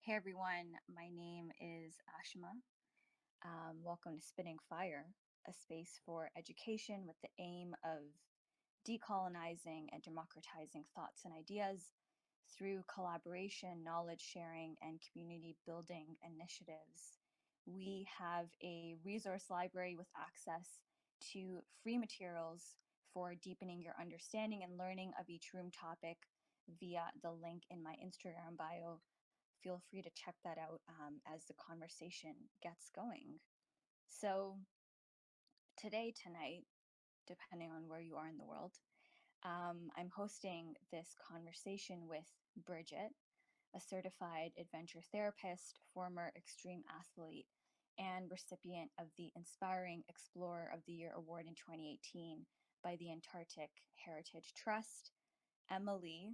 Hey everyone, my name is Ashima. Welcome to Spinning Fire, a space for education with the aim of decolonizing and democratizing thoughts and ideas through collaboration, knowledge sharing, and community building initiatives. We have a resource library with access to free materials for deepening your understanding and learning of each room topic via the link in my Instagram bio. Feel free to check that out as the conversation gets going. So, tonight, depending on where you are in the world, I'm hosting this conversation with Bridget, a certified adventure therapist, former extreme athlete, and recipient of the Inspiring Explorer of the Year Award in 2018 by the Antarctic Heritage Trust. Emily,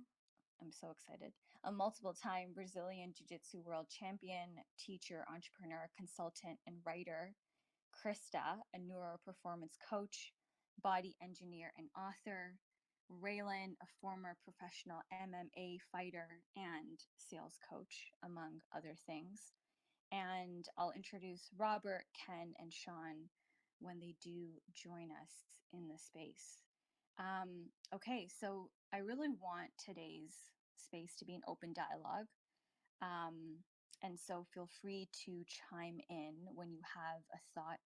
I'm so excited, a multiple time Brazilian Jiu Jitsu world champion, teacher, entrepreneur, consultant, and writer. Krista, a neuro performance coach, body engineer, and author. Raylan, a former professional MMA fighter and sales coach, among other things. And I'll introduce Robert, Ken, and Sean when they do join us in the space. Okay, so I really want today's space to be an open dialogue. And so feel free to chime in when you have a thought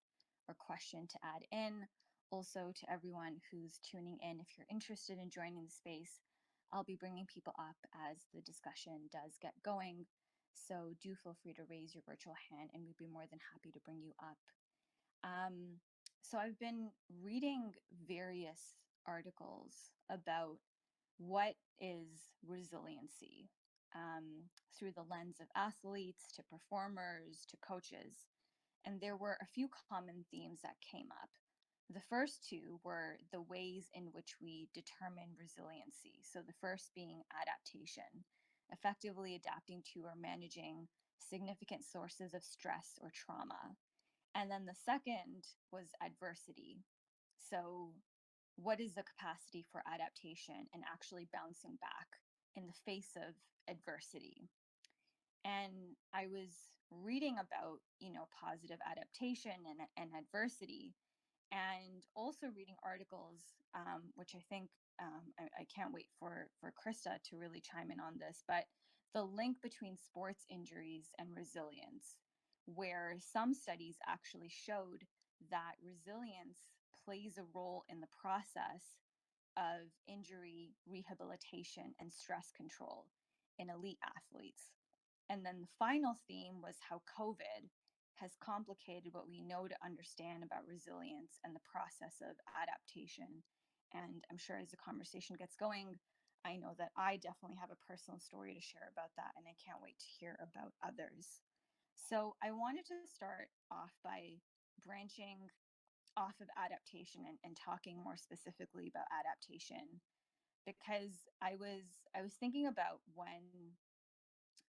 or question to add in. Also, to everyone who's tuning in, if you're interested in joining the space, I'll be bringing people up as the discussion does get going. So do feel free to raise your virtual hand and we'd be more than happy to bring you up. So I've been reading various articles about what is resiliency through the lens of athletes to performers to coaches. And there were a few common themes that came up. The first two were the ways in which we determine resiliency. So the first being adaptation, effectively adapting to or managing significant sources of stress or trauma. And then the second was adversity. So, what is the capacity for adaptation and actually bouncing back in the face of adversity? And I was reading about, positive adaptation and adversity, and also reading articles, which I think I can't wait for Krista to really chime in on this, but the link between sports injuries and resilience, where some studies actually showed that resilience plays a role in the process of injury rehabilitation and stress control in elite athletes. And then the final theme was how COVID has complicated what we know to understand about resilience and the process of adaptation. And I'm sure as the conversation gets going, I know that I definitely have a personal story to share about that, and I can't wait to hear about others. So I wanted to start off by branching off of adaptation and talking more specifically about adaptation, because I was thinking about when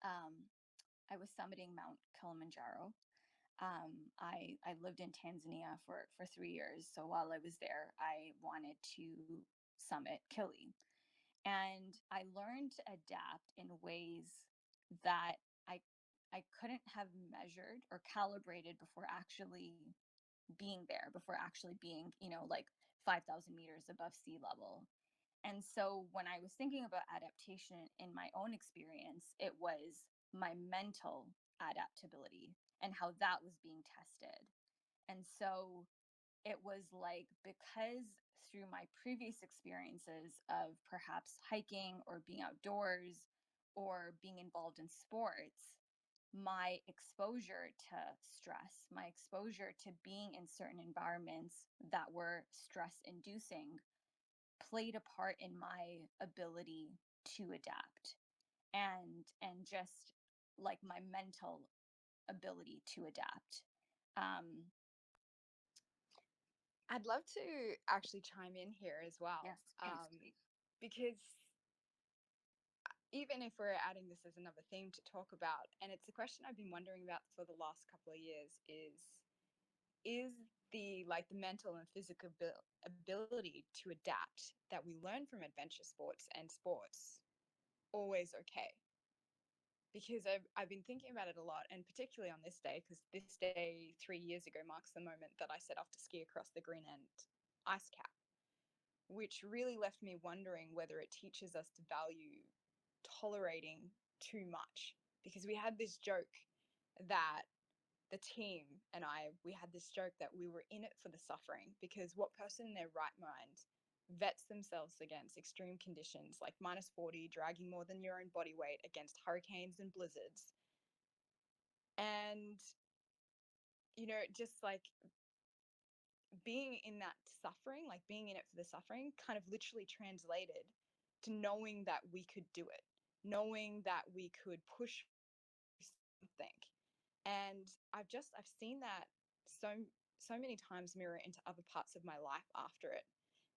um, I was summiting Mount Kilimanjaro. I lived in Tanzania for 3 years. So while I was there, I wanted to summit Kili. And I learned to adapt in ways that I I couldn't have measured or calibrated before actually being there, before actually being, like 5,000 meters above sea level. And so when I was thinking about adaptation in my own experience, it was my mental adaptability and how that was being tested. And so it was like, because through my previous experiences of perhaps hiking or being outdoors or being involved in sports, my exposure to stress, my exposure to being in certain environments that were stress inducing played a part in my ability to adapt and just like my mental ability to adapt. um I'd love to actually chime in here as well, yes, please, please. because even if we're adding this as another theme to talk about, and it's a question I've been wondering about for the last couple of years, is the mental and physical ability to adapt that we learn from adventure sports and sports always okay? because I've been thinking about it a lot, and particularly on this day, because this day 3 years ago marks the moment that I set off to ski across the Greenland ice cap, which really left me wondering whether it teaches us to value tolerating too much. Because we had this joke that the team and we had this joke that we were in it for the suffering, because what person in their right mind vets themselves against extreme conditions like -40, dragging more than your own body weight against hurricanes and blizzards? And, just like being in that suffering, like being in it for the suffering, kind of literally translated to knowing that we could do it, knowing that we could push something. And I've seen that so many times mirror into other parts of my life after it.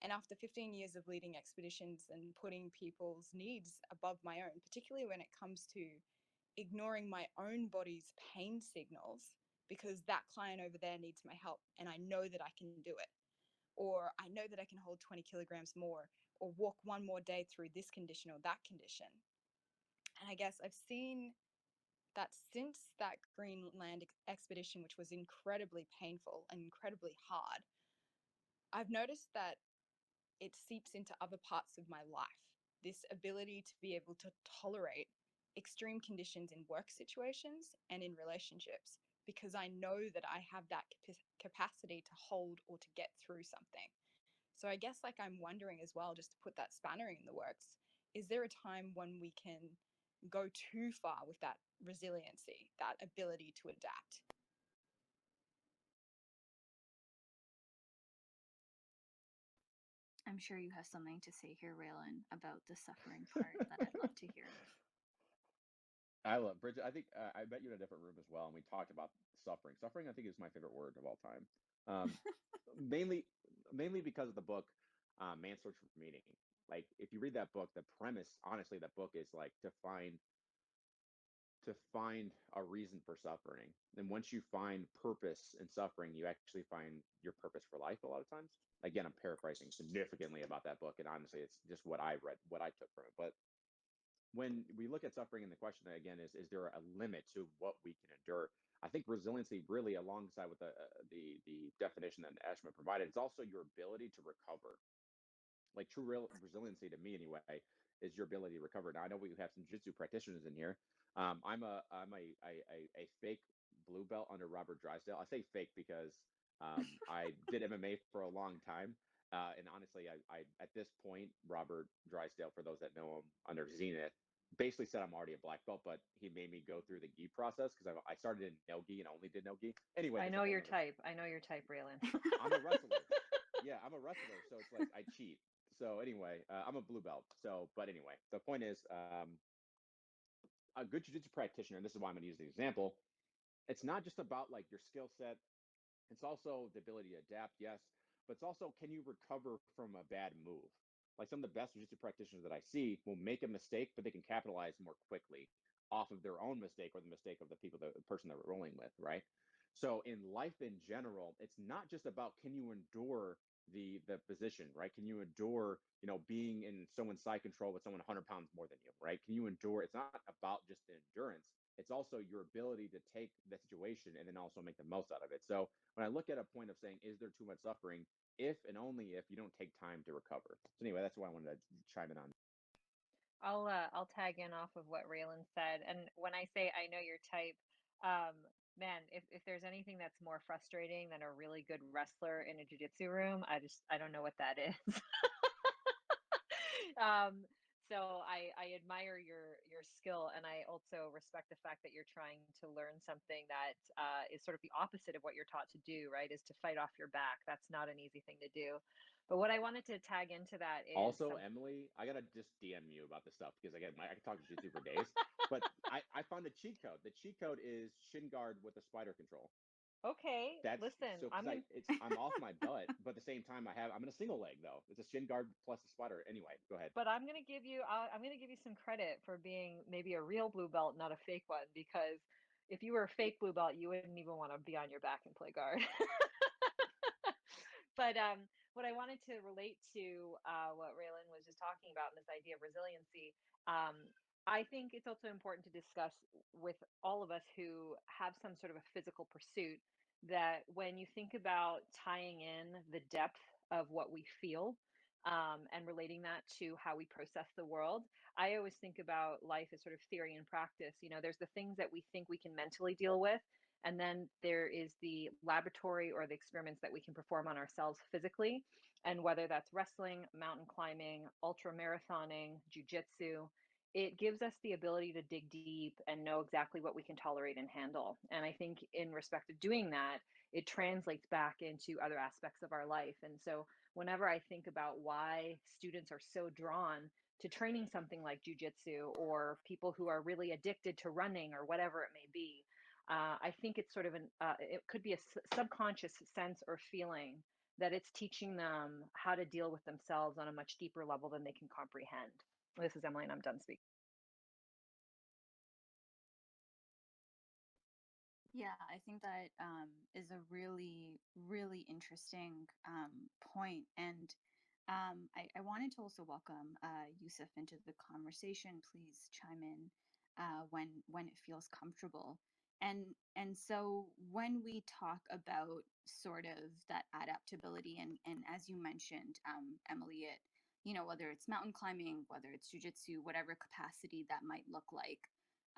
And after 15 years of leading expeditions and putting people's needs above my own, particularly when it comes to ignoring my own body's pain signals, because that client over there needs my help and I know that I can do it, or I know that I can hold 20 kilograms more, or walk one more day through this condition or that condition. And I guess I've seen that since that Greenland expedition, which was incredibly painful and incredibly hard, I've noticed that it seeps into other parts of my life. This ability to be able to tolerate extreme conditions in work situations and in relationships, because I know that I have that capacity to hold or to get through something. So I guess like I'm wondering as well, just to put that spanner in the works, is there a time when we can go too far with that resiliency, that ability to adapt? I'm sure you have something to say here, Raylan, about the suffering part that I'd love to hear. I love Bridget. I think I met you in a different room as well, and we talked about suffering. Suffering, I think, is my favorite word of all time. Um, mainly, mainly because of the book, Man's Search for Meaning. Like, if you read that book, the premise, honestly, that book is like to find a reason for suffering. And once you find purpose in suffering, you actually find your purpose for life a lot of times. Again, I'm paraphrasing significantly about that book, and honestly, it's just what I read, what I took from it. But when we look at suffering, and the question again is there a limit to what we can endure? I think resiliency, really, alongside with the definition that Ashma provided, it's also your ability to recover. Like true real resiliency to me anyway is your ability to recover. Now I know we have some jiu-jitsu practitioners in here. I'm a fake blue belt under Robert Drysdale. I say fake because I did MMA for a long time. And honestly, I at this point, Robert Drysdale, for those that know him under Zenith, basically said I'm already a black belt, but he made me go through the gi process because I started in no gi and only did no gi. Anyway, I that's a know whole your nother. type. I know your type, Raylan. I'm a wrestler. Yeah, I'm a wrestler, so it's like I cheat. So anyway, I'm a blue belt. So, but anyway, the point is, a good jiu-jitsu practitioner, and this is why I'm going to use the example. It's not just about like your skill set. It's also the ability to adapt, yes, but it's also can you recover from a bad move? Like some of the best jiu-jitsu practitioners that I see will make a mistake, but they can capitalize more quickly off of their own mistake or the mistake of the person that we're rolling with, right? So in life in general, it's not just about can you endure the position, right? Can you endure, being in someone's side control with someone 100 pounds more than you, right? Can you endure? It's not about just the endurance. It's also your ability to take the situation and then also make the most out of it. So when I look at a point of saying, is there too much suffering? If and only if you don't take time to recover. So anyway, that's why I wanted to chime in on. I'll tag in off of what Raylan said. And when I say I know your type, man, if there's anything that's more frustrating than a really good wrestler in a jiu-jitsu room, I don't know what that is. Um, so I admire your skill, and I also respect the fact that you're trying to learn something that is sort of the opposite of what you're taught to do, right? Is to fight off your back. That's not an easy thing to do. But what I wanted to tag into that is Also, Emily, I gotta just DM you about this stuff because again, I can talk to jiu-jitsu for days. But I found a cheat code. The cheat code is shin guard with a spider control. okay, That's listen, so because I'm off my butt, but at the same time I'm in a single leg though. It's a shin guard plus a spider. Anyway, go ahead. but I'm gonna give you some credit for being maybe a real blue belt, not a fake one, because if you were a fake blue belt, you wouldn't even want to be on your back and play guard. But what I wanted to relate to what Raylan was just talking about, and this idea of resiliency, um, I think it's also important to discuss with all of us who have some sort of a physical pursuit that when you think about tying in the depth of what we feel and relating that to how we process the world, I always think about life as sort of theory and practice. You know, there's the things that we think we can mentally deal with, and then there is the laboratory or the experiments that we can perform on ourselves physically. And whether that's wrestling, mountain climbing, ultra marathoning, jujitsu, it gives us the ability to dig deep and know exactly what we can tolerate and handle. And I think in respect of doing that, it translates back into other aspects of our life. And so whenever I think about why students are so drawn to training something like jujitsu, or people who are really addicted to running or whatever it may be, I think it's sort of it could be a subconscious sense or feeling that it's teaching them how to deal with themselves on a much deeper level than they can comprehend. This is Emily, and I'm done speaking. Yeah, I think that is a really, really interesting point. And I wanted to also welcome Yusuf into the conversation. Please chime in when it feels comfortable. And so when we talk about sort of that adaptability, and as you mentioned, Emily, it, you know, whether it's mountain climbing, whether it's jujitsu, whatever capacity that might look like,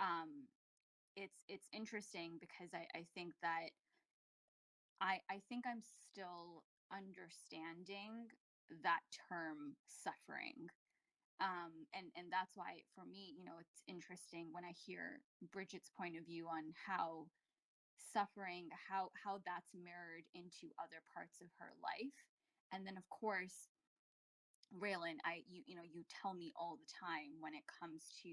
um, it's interesting because I think that I think I'm still understanding that term suffering. And that's why for me, you know, it's interesting when I hear Bridget's point of view on how suffering, how that's mirrored into other parts of her life. And then of course, Raylan, you know, you tell me all the time when it comes to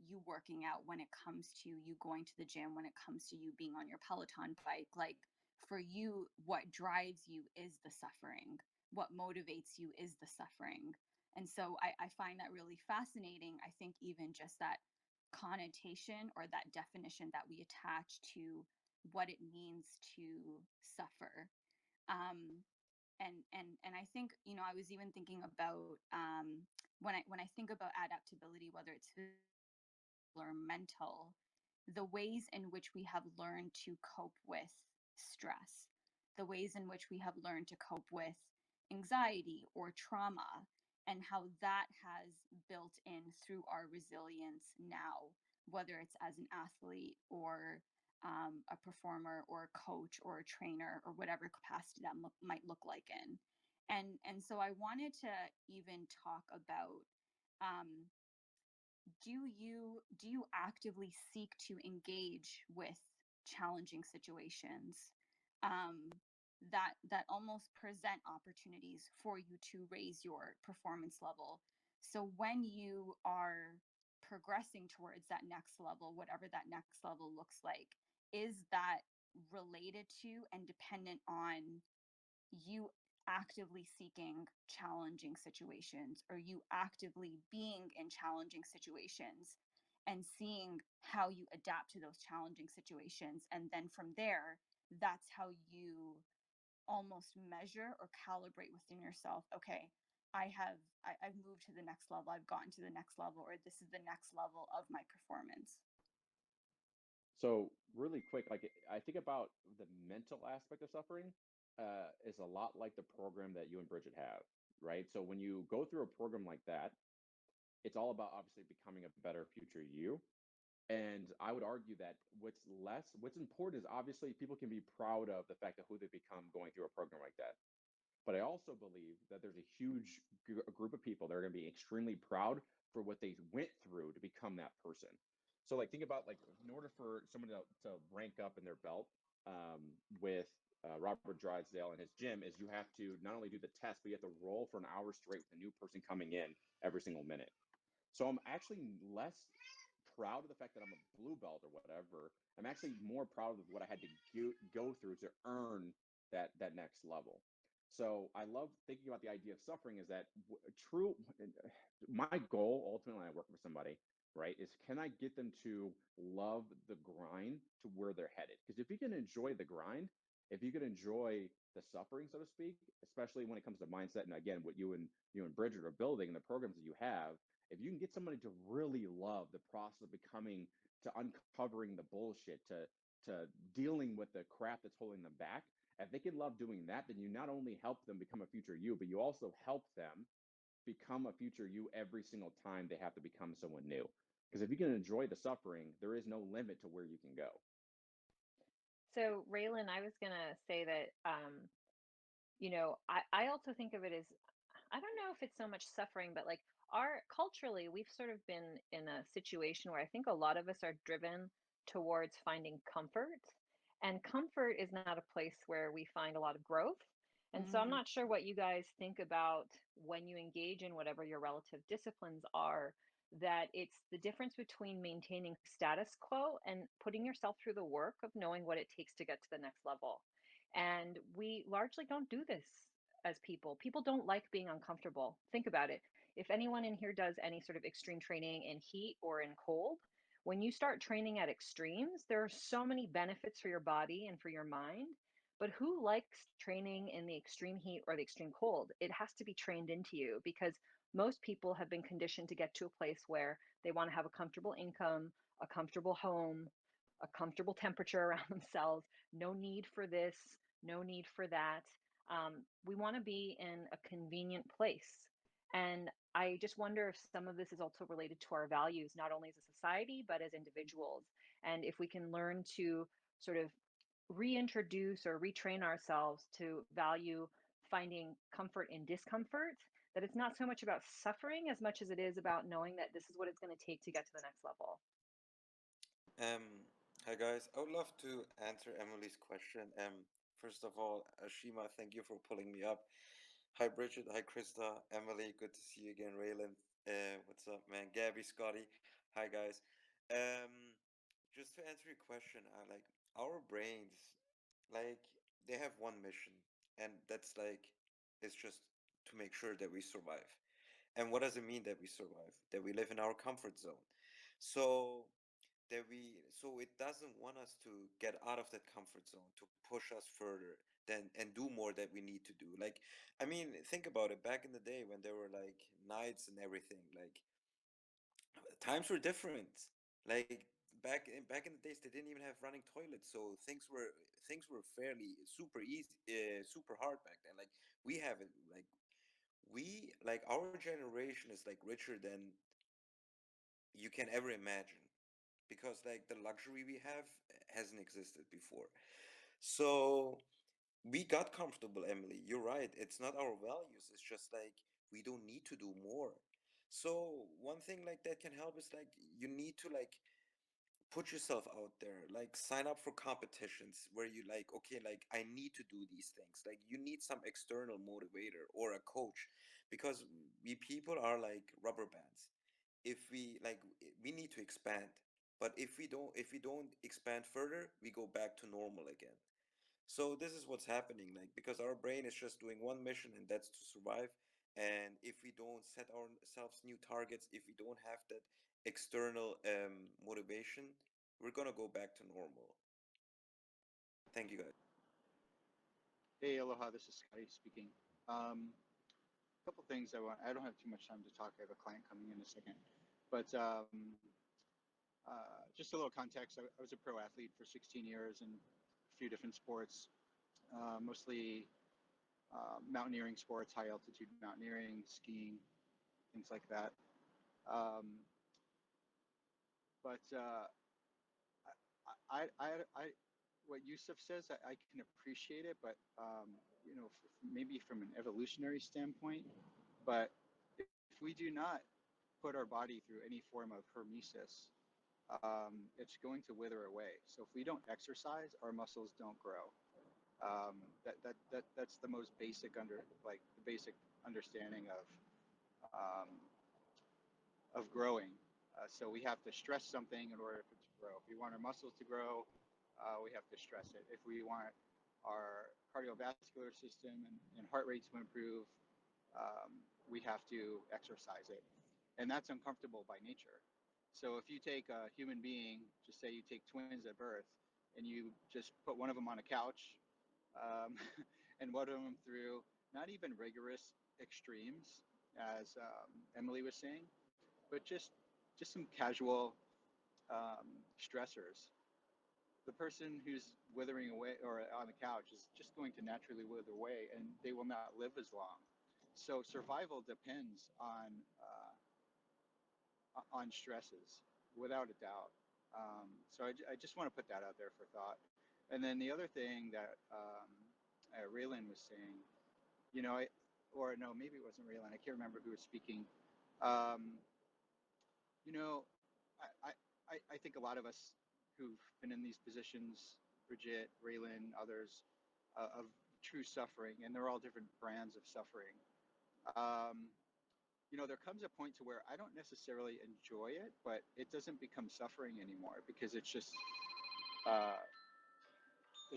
you working out, when it comes to you going to the gym, when it comes to you being on your Peloton bike, like for you, what drives you is the suffering. What motivates you is the suffering. And so I find that really fascinating. I think even just that connotation or that definition that we attach to what it means to suffer. Um, and I think, you know, I was even thinking about when I think about adaptability, whether it's physical or mental, the ways in which we have learned to cope with stress, the ways in which we have learned to cope with anxiety or trauma, and how that has built in through our resilience now, whether it's as an athlete or a performer or a coach or a trainer or whatever capacity that might look like in. And so I wanted to even talk about, um, do you actively seek to engage with challenging situations, um, that almost present opportunities for you to raise your performance level? So when you are progressing towards that next level, whatever that next level looks like, is that related to and dependent on you actively seeking challenging situations, or you actively being in challenging situations and seeing how you adapt to those challenging situations? And then from there, that's how you almost measure or calibrate within yourself. Okay, I've moved to the next level, I've gotten to the next level, or this is the next level of my performance. So really quick, like I think about the mental aspect of suffering is a lot like the program that you and Bridget have, right? So when you go through a program like that, it's all about obviously becoming a better future you. And I would argue that what's important is obviously people can be proud of the fact of who they become going through a program like that. But I also believe that there's a huge group of people that are going to be extremely proud for what they went through to become that person. So, like, think about like in order for someone to rank up in their belt with Robert Drysdale and his gym, is you have to not only do the test, but you have to roll for an hour straight with a new person coming in every single minute. So I'm actually less proud of the fact that I'm a blue belt or whatever. I'm actually more proud of what I had to go through to earn that next level. So I love thinking about the idea of suffering is that true. My goal ultimately, when I work with somebody, right, is can I get them to love the grind to where they're headed? Because if you can enjoy the grind, if you can enjoy the suffering, so to speak, especially when it comes to mindset, and again, what you and Bridget are building and the programs that you have, if you can get somebody to really love the process of becoming, to uncovering the bullshit, to dealing with the crap that's holding them back, if they can love doing that, then you not only help them become a future you, but you also help them become a future you every single time they have to become someone new. Because if you can enjoy the suffering, there is no limit to where you can go. So, Raylan, I was going to say that, I also think of it as, I don't know if it's so much suffering, but like our culturally, we've sort of been in a situation where I think a lot of us are driven towards finding comfort. And comfort is not a place where we find a lot of growth. And so I'm not sure what you guys think about when you engage in whatever your relative disciplines are, that it's the difference between maintaining status quo and putting yourself through the work of knowing what it takes to get to the next level. And we largely don't do this as people. People don't like being uncomfortable. Think about it. If anyone in here does any sort of extreme training in heat or in cold, when you start training at extremes, there are so many benefits for your body and for your mind. But who likes training in the extreme heat or the extreme cold? It has to be trained into you because most people have been conditioned to get to a place where they want to have a comfortable income, a comfortable home, a comfortable temperature around themselves, no need for this, no need for that. We want to be in a convenient place. And I just wonder if some of this is also related to our values, not only as a society, but as individuals. And if we can learn to sort of reintroduce or retrain ourselves to value finding comfort in discomfort, that it's not so much about suffering as much as it is about knowing that this is what it's going to take to get to the next level. Hi guys. I would love to answer Emily's question. First of all, Ashima, thank you for pulling me up. Hi Bridget, hi Krista, Emily, good to see you again. Raylan, what's up, man? Gabby, Scotty, hi guys. Um, just to answer your question, I like our brains, like they have one mission, and that's like it's just to make sure that we survive. And what does it mean that we survive? That we live in our comfort zone. So so it doesn't want us to get out of that comfort zone to push us further than and do more that we need to do. Like, I mean, think about it. Back in the day when there were like nights and everything, like times were different. Like back in the days, they didn't even have running toilets, so things were fairly super easy, super hard back then. Like we have it, like our generation is like richer than you can ever imagine because like the luxury we have hasn't existed before. So we got comfortable, Emily. You're right. It's not our values. It's just like we don't need to do more. So one thing like that can help is like you need to like put yourself out there, like sign up for competitions where you like, okay, like I need to do these things. Like you need some external motivator or a coach because we people are like rubber bands. If we like we need to expand, but if we don't expand further, we go back to normal again. So this is what's happening, like because our brain is just doing one mission and that's to survive. And if we don't set ourselves new targets, if we don't have that external motivation, we're gonna go back to normal. Thank you guys. Hey, aloha, this is Scotty speaking. A couple things I don't have too much time to talk. I have a client coming in a second. But just a little context, I was a pro athlete for 16 years in a few different sports, mostly mountaineering sports, high altitude mountaineering, skiing, things like that. But what Yusuf says, I can appreciate it, but you know, maybe from an evolutionary standpoint. But if we do not put our body through any form of hormesis, it's going to wither away. So if we don't exercise, our muscles don't grow. That's the most basic the basic understanding of growing. So we have to stress something in order for it to grow. If we want our muscles to grow, we have to stress it. If we want our cardiovascular system and heart rate to improve, we have to exercise it. And that's uncomfortable by nature. So if you take a human being, just say you take twins at birth, and you just put one of them on a couch and one of them through not even rigorous extremes, as Emily was saying, but just some casual stressors. The person who's withering away or on the couch is just going to naturally wither away, and they will not live as long. So survival depends on stresses, without a doubt. So I just want to put that out there for thought. And then the other thing that Raylan was saying, you know, or no, maybe it wasn't Raylan. I can't remember who was speaking. Um, you know, I think a lot of us who've been in these positions, Bridget, Raylan, others, of true suffering, and they're all different brands of suffering. You know, there comes a point to where I don't necessarily enjoy it, but it doesn't become suffering anymore because uh, it's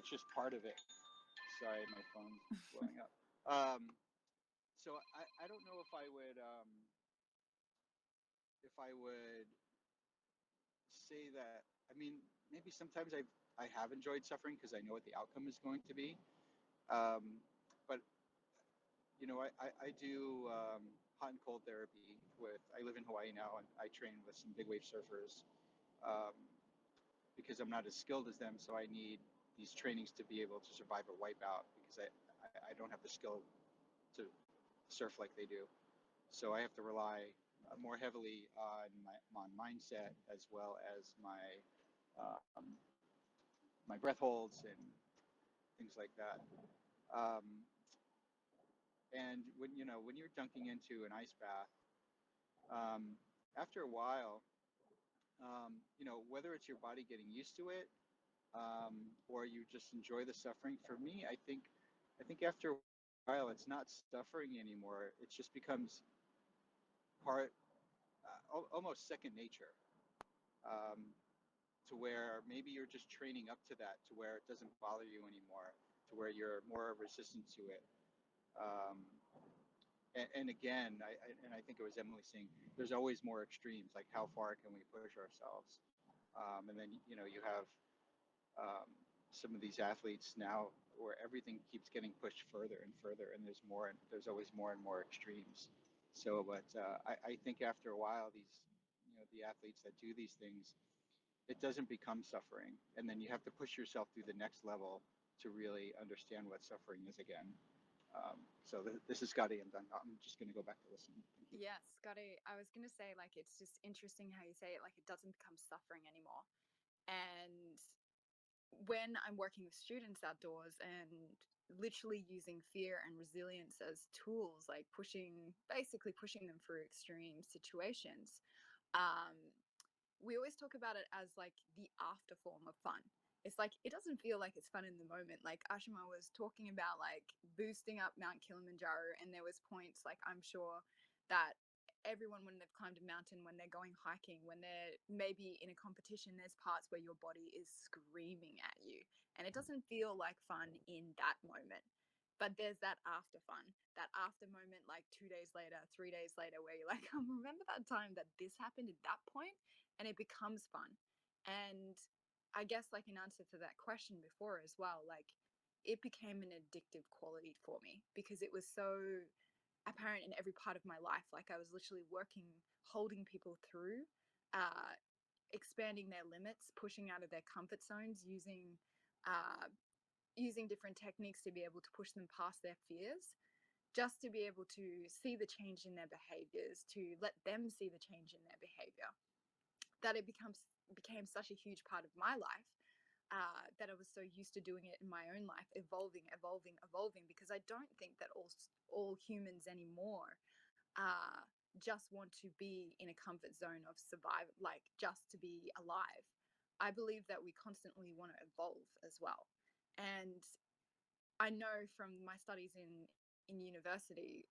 just part of it. Sorry, my phone's blowing up. So I don't know if I would say that. I mean, maybe sometimes I have enjoyed suffering because I know what the outcome is going to be. But you know, I do hot and cold therapy with. I live in Hawaii now, and I train with some big wave surfers um, because I'm not as skilled as them. So I need these trainings to be able to survive a wipeout because I don't have the skill to surf like they do. So I have to rely more heavily on mindset as well as um, my breath holds and things like that. Um, and when you're dunking into an ice bath, um, after a while, whether it's your body getting used to it or you just enjoy the suffering. For me, I think after a while, it's not suffering anymore. It just becomes part, almost second nature. Um, to where maybe you're just training up to that, to where it doesn't bother you anymore, to where you're more resistant to it. Um, and again, I think it was Emily saying, there's always more extremes. Like, how far can we push ourselves? And then you have um, some of these athletes now where everything keeps getting pushed further and further, and there's always more and more extremes. So, but I think after a while, the athletes that do these things, it doesn't become suffering, and then you have to push yourself through the next level to really understand what suffering is again. So this is Scotty. I'm just going to go back to listen. Thank you. Yeah, Scotty, I was going to say, like, it's just interesting how you say it, like, it doesn't become suffering anymore. And when I'm working with students outdoors and literally using fear and resilience as tools, like basically pushing them through extreme situations, um, we always talk about it as like the after form of fun. It's like, it doesn't feel like it's fun in the moment. Like Ashima was talking about, like, boosting up Mount Kilimanjaro, and there was points, like, I'm sure that everyone, when they've climbed a mountain, when they're going hiking, when they're maybe in a competition, there's parts where your body is screaming at you, and it doesn't feel like fun in that moment. But there's that after fun, that after moment, like 2 days later, 3 days later, where you're like, remember that time that this happened at that point? And it becomes fun. And I guess, like, in answer to that question before as well, like, it became an addictive quality for me because it was so apparent in every part of my life. Like, I was literally working, holding people through, uh, expanding their limits, pushing out of their comfort zones, uh, using different techniques to be able to push them past their fears, just to be able to see the change in their behaviors, to let them see the change in their behavior, that it became such a huge part of my life, that I was so used to doing it in my own life, evolving, because I don't think that all humans anymore just want to be in a comfort zone of survival, like just to be alive. I believe that we constantly want to evolve as well. And I know from my studies in university,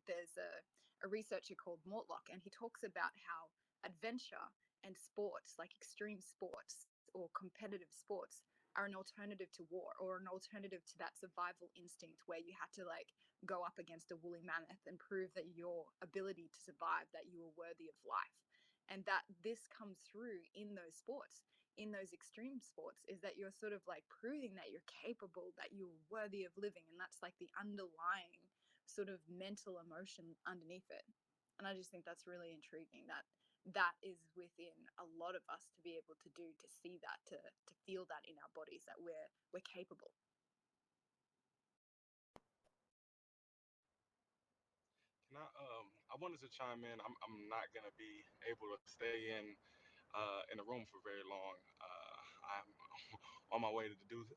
there's a researcher called Mortlock, and he talks about how adventure and sports, like extreme sports or competitive sports, are an alternative to war, or an alternative to that survival instinct where you had to, like, go up against a woolly mammoth and prove that your ability to survive, that you were worthy of life. And that this comes through in those sports, in those extreme sports, is that you're sort of like proving that you're capable, that you're worthy of living. And that's like the underlying sort of mental emotion underneath it. And I just think that's really intriguing, that that is within a lot of us to be able to do, to see that, to feel that in our bodies, that we're capable. I wanted to chime in. I'm not gonna be able to stay in the room for very long. I'm on my way to do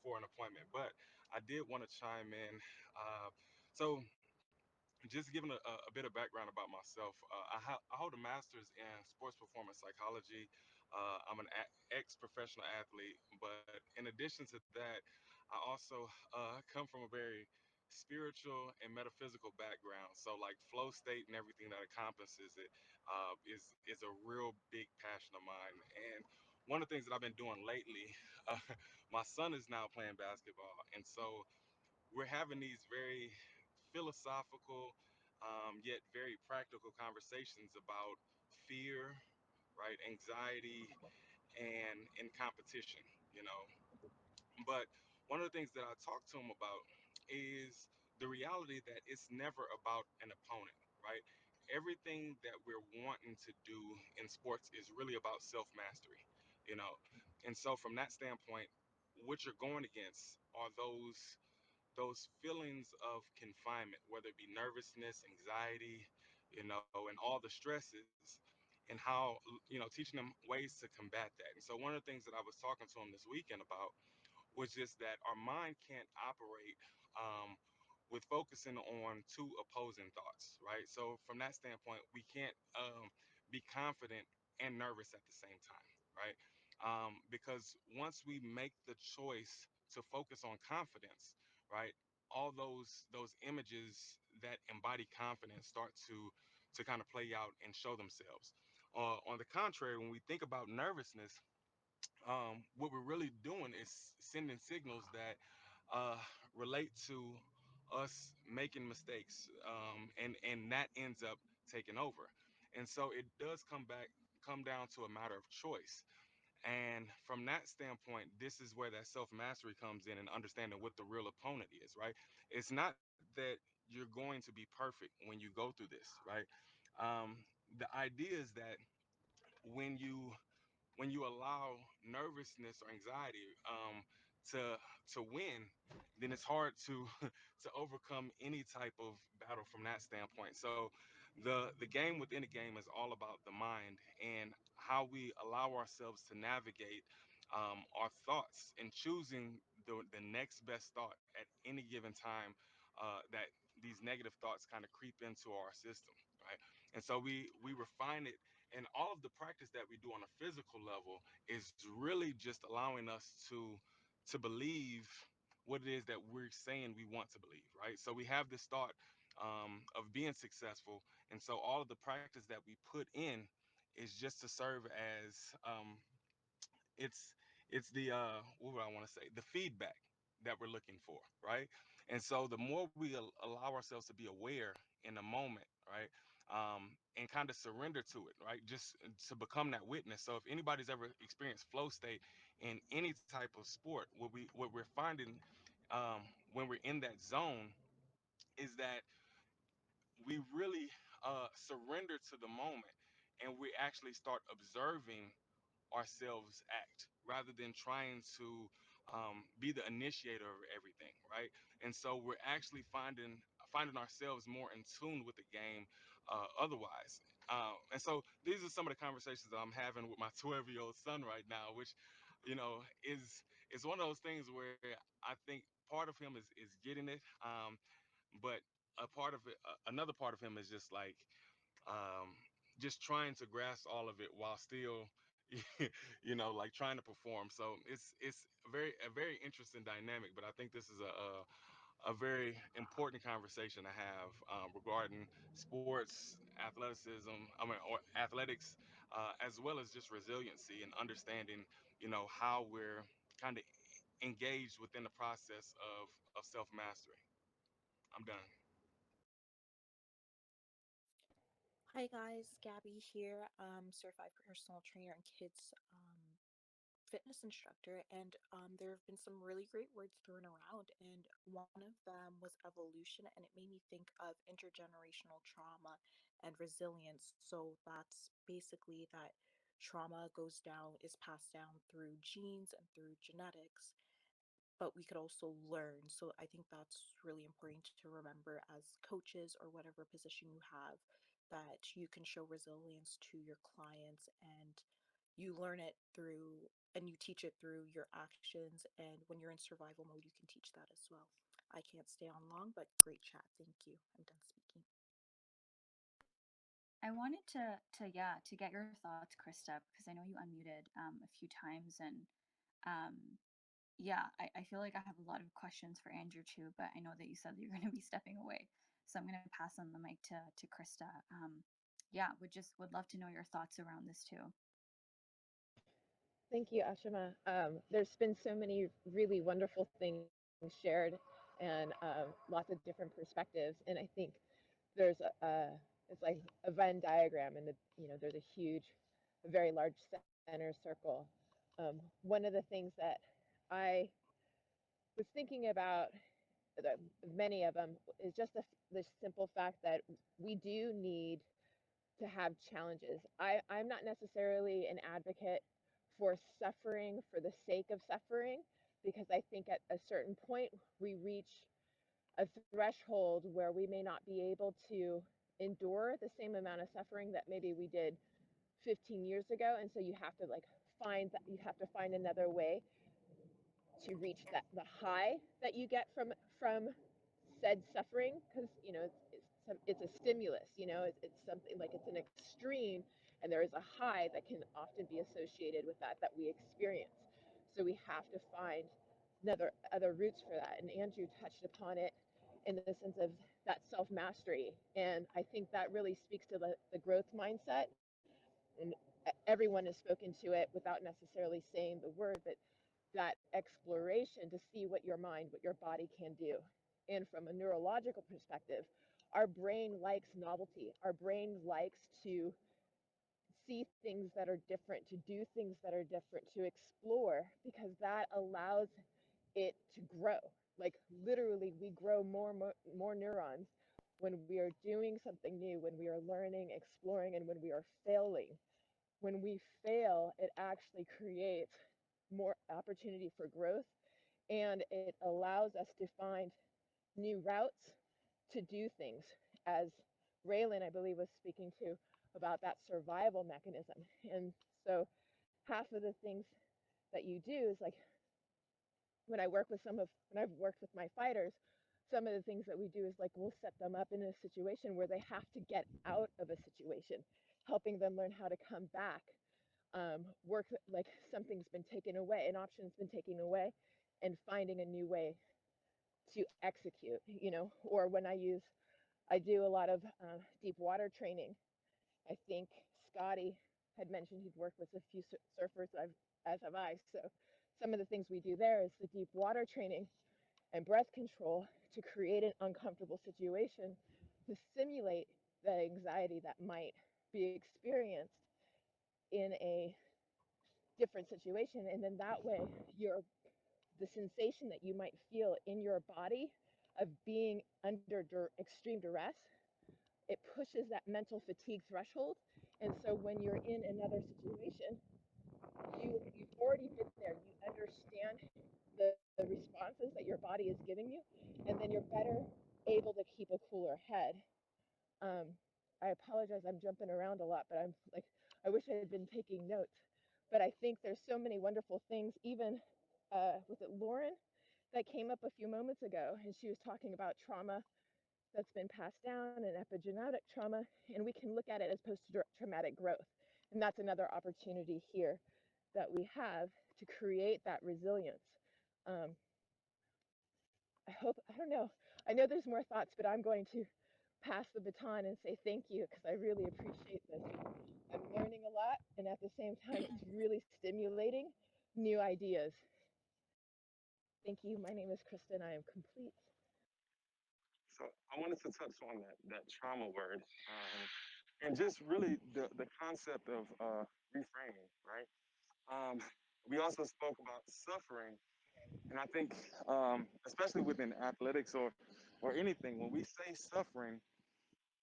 for an appointment, but I did want to chime in. So just giving a bit of background about myself, I hold a master's in sports performance psychology. I'm an ex-professional athlete, but in addition to that, I also come from a very spiritual and metaphysical background. So like flow state and everything that encompasses it is a real big passion of mine. And one of the things that I've been doing lately, uh, my son is now playing basketball, and so we're having these very philosophical, yet very practical conversations about fear, right, anxiety, and competition. You know, but one of the things that I talk to him about is the reality that it's never about an opponent, right? Everything that we're wanting to do in sports is really about self mastery, you know. And so, from that standpoint, what you're going against are those feelings of confinement, whether it be nervousness, anxiety, you know, and all the stresses, and how, you know, teaching them ways to combat that. And so, one of the things that I was talking to them this weekend about was just that our mind can't operate um, with focusing on two opposing thoughts, right? So from that standpoint, we can't be confident and nervous at the same time, right? Because once we make the choice to focus on confidence, right, all those images that embody confidence start to kind of play out and show themselves. On the contrary, when we think about nervousness, what we're really doing is sending signals that uh, relate to us making mistakes, and that ends up taking over. And so it does come down to a matter of choice. And from that standpoint, this is where that self mastery comes in and understanding what the real opponent is, right? It's not that you're going to be perfect when you go through this, right? The idea is that when you when you allow nervousness or anxiety to win, then it's hard to to overcome any type of battle from that standpoint. So the game within the game is all about the mind and how we allow ourselves to navigate our thoughts and choosing the next best thought at any given time that these negative thoughts kind of creep into our system, right? And so we refine it, and all of the practice that we do on a physical level is really just allowing us to believe what it is that we're saying we want to believe, right? So we have this thought of being successful, and so all of the practice that we put in is just to serve as it's it's the what would I want to say, the feedback that we're looking for, right? And so the more we allow ourselves to be aware in the moment, right, and kind of surrender to it, right, just to become that witness. So if anybody's ever experienced flow state in any type of sport, what we're finding when we're in that zone is that we really surrender to the moment, and we actually start observing ourselves act rather than trying to be the initiator of everything, right? And so we're actually finding ourselves more in tune with the game otherwise. And so these are some of the conversations that I'm having with my 12-year-old son right now, which, you know, is one of those things where I think part of him is getting it, but a part of it, another part of him is just like just trying to grasp all of it while still you know, like trying to perform. So it's a very interesting dynamic, but I think this is a very important conversation to have regarding sports, athleticism, or athletics, as well as just resiliency and understanding, you know, how we're kind of engaged within the process of self-mastery. I'm done. Hi guys, Gabby here, certified personal trainer and kids fitness instructor, and there have been some really great words thrown around, and one of them was evolution, and it made me think of intergenerational trauma and resilience. So that's basically that trauma goes down, is passed down through genes and through genetics, but we could also learn. So I think that's really important to remember as coaches or whatever position you have, that you can show resilience to your clients, and you learn it through, and you teach it through your actions. And when you're in survival mode, you can teach that as well. I can't stay on long, but great chat. Thank you. I'm done speaking. I wanted to get your thoughts, Krista, because I know you unmuted a few times, and um, I feel like I have a lot of questions for Andrew too, but I know that you said that you're going to be stepping away, so I'm going to pass on the mic to Krista. Would love to know your thoughts around this too. Thank you, Ashima. There's been so many really wonderful things shared and lots of different perspectives. And I think there's it's like a Venn diagram, and there's a huge, a very large center circle. One of the things that I was thinking about, the, many of them, is just the simple fact that we do need to have challenges. I'm not necessarily an advocate for suffering for the sake of suffering, because I think at a certain point we reach a threshold where we may not be able to endure the same amount of suffering that maybe we did 15 years ago. And so you have to find another way to reach that the high that you get from said suffering, because it's a stimulus, it's something like it's an extreme, and there is a high that can often be associated with that we experience. So we have to find other roots for that, and Andrew touched upon it in the sense of that self-mastery, and I think that really speaks to the growth mindset. And everyone has spoken to it without necessarily saying the word, but that exploration to see what your mind, what your body can do. And from a neurological perspective, our brain likes novelty. Our brain likes to see things that are different, to do things that are different, to explore, because that allows it to grow. Like literally, we grow more neurons when we are doing something new, when we are learning, exploring, and when we are failing. When we fail, it actually creates more opportunity for growth, and it allows us to find new routes to do things. As Raylan, I believe, was speaking to about that survival mechanism. And so half of the things that you do is like when I've worked with my fighters, some of the things that we do is like we'll set them up in a situation where they have to get out of a situation, helping them learn how to come back. Work like something's been taken away, an option's been taken away, and finding a new way to execute, or when I do a lot of deep water training. I think Scotty had mentioned he'd worked with a few surfers, as have I. So some of the things we do there is the deep water training and breath control to create an uncomfortable situation to simulate the anxiety that might be experienced in a different situation. And then that way, the sensation that you might feel in your body of being under extreme duress, it pushes that mental fatigue threshold. And so when you're in another situation, you've already been there. You understand the responses that your body is giving you, and then you're better able to keep a cooler head. Um, I apologize, I'm jumping around a lot, but I'm like, I wish I had been taking notes. But I think there's so many wonderful things, even was it Lauren that came up a few moments ago, and she was talking about trauma that's been passed down and epigenetic trauma, and we can look at it as post-traumatic growth. And that's another opportunity here that we have to create that resilience. Um, I don't know. I know there's more thoughts, but I'm going to pass the baton and say thank you because I really appreciate this. I'm learning a lot, and at the same time, it's really stimulating new ideas. Thank you. My name is Kristen. I am complete. So I wanted to touch on that trauma word, and just really the concept of reframing, right? Um, we also spoke about suffering, and I think especially within athletics or anything, when we say suffering,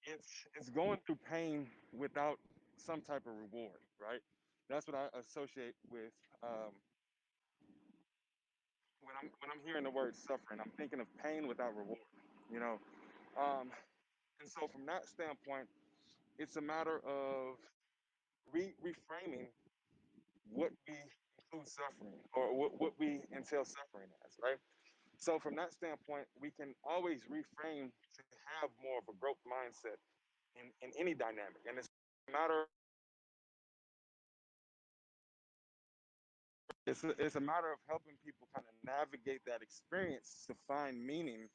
it's going through pain without some type of reward, right? That's what I associate with when I'm hearing the word suffering. I'm thinking of pain without reward, you know. Um, and so from that standpoint, it's a matter of reframing what we include suffering or what we entail suffering as, right? So from that standpoint, we can always reframe to have more of a growth mindset in any dynamic. And a matter it's a matter of helping people kind of navigate that experience to find meaning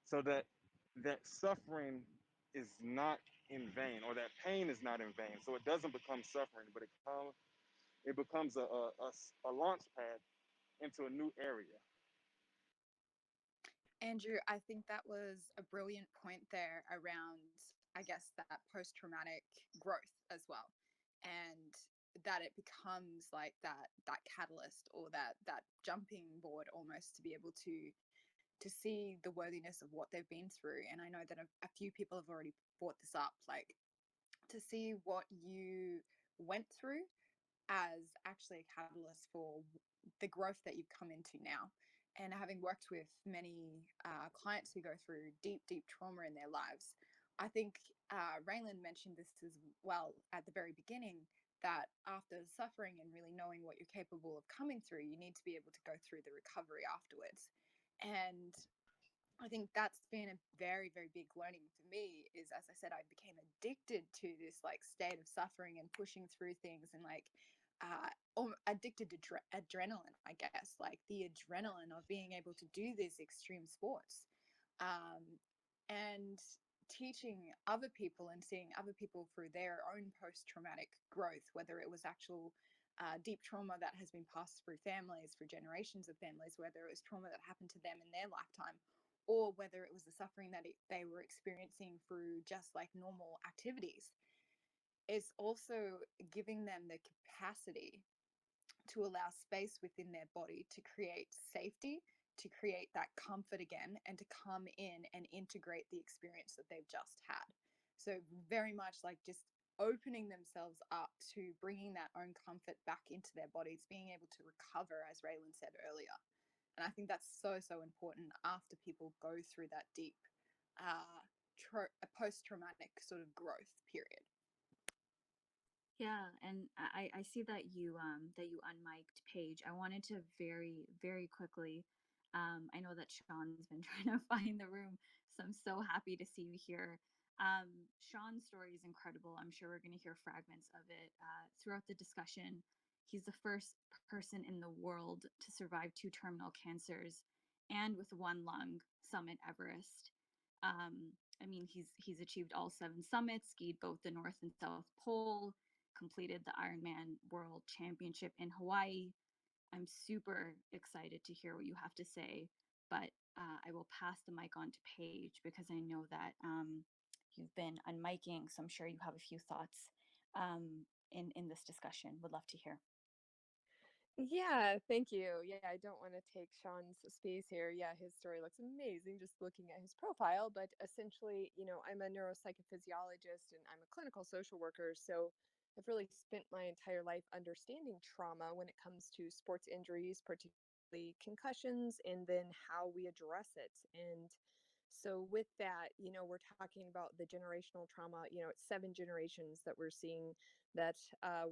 so that that suffering is not in vain or that pain is not in vain. So it doesn't become suffering, but it becomes a launch pad into a new area. Andrew, I think that was a brilliant point there around, I guess, that post traumatic growth as well. And that it becomes like that catalyst or that jumping board almost to be able to see the worthiness of what they've been through. And I know that a few people have already brought this up, like to see what you went through as actually a catalyst for the growth that you've come into now. And having worked with many clients who go through deep trauma in their lives, I think Raylan mentioned this as well at the very beginning, that after suffering and really knowing what you're capable of coming through, you need to be able to go through the recovery afterwards. And I think that's been a very big learning for me is, as I said, I became addicted to this like state of suffering and pushing through things and like addicted to adrenaline, I guess, like the adrenaline of being able to do these extreme sports. And teaching other people and seeing other people through their own post-traumatic growth, whether it was actual deep trauma that has been passed through families for generations of families, whether it was trauma that happened to them in their lifetime, or whether it was the suffering that they were experiencing through just like normal activities. It's also giving them the capacity to allow space within their body to create safety, to create that comfort again, and to come in and integrate the experience that they've just had. So, very much like just opening themselves up to bringing that own comfort back into their bodies, being able to recover, as Raylan said earlier. And I think that's so important after people go through that deep post-traumatic sort of growth period. Yeah, and I see that you unmiked Paige. I wanted to very quickly. I know that Sean's been trying to find the room, so I'm so happy to see you here. Sean's story is incredible. I'm sure we're going to hear fragments of it throughout the discussion. He's the first person in the world to survive 2 terminal cancers and with 1 lung summit Everest. I mean, he's achieved all 7 summits, skied both the North and South Pole, completed the Ironman World Championship in Hawaii. I'm super excited to hear what you have to say, but I will pass the mic on to Paige because I know that you've been unmiking, so I'm sure you have a few thoughts in this discussion. Would love to hear. Yeah, thank you. Yeah, I don't want to take Sean's space here. Yeah, his story looks amazing just looking at his profile. But essentially, I'm a neuropsychophysiologist and I'm a clinical social worker. So I've really spent my entire life understanding trauma when it comes to sports injuries, particularly concussions, and then how we address it. And so with that, we're talking about the generational trauma. It's 7 generations that we're seeing that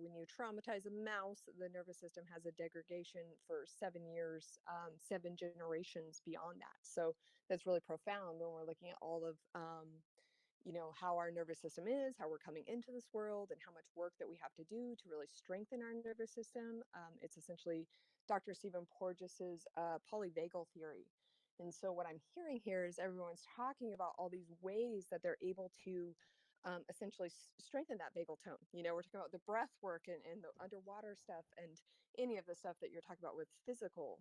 when you traumatize a mouse, the nervous system has a degradation for 7 years, 7 generations beyond that. So that's really profound when we're looking at all of, how our nervous system is, how we're coming into this world, and how much work that we have to do to really strengthen our nervous system. It's essentially Dr. Stephen Porges's polyvagal theory. And so what I'm hearing here is everyone's talking about all these ways that they're able to essentially strengthen that vagal tone. We're talking about the breath work and the underwater stuff and any of the stuff that you're talking about with physical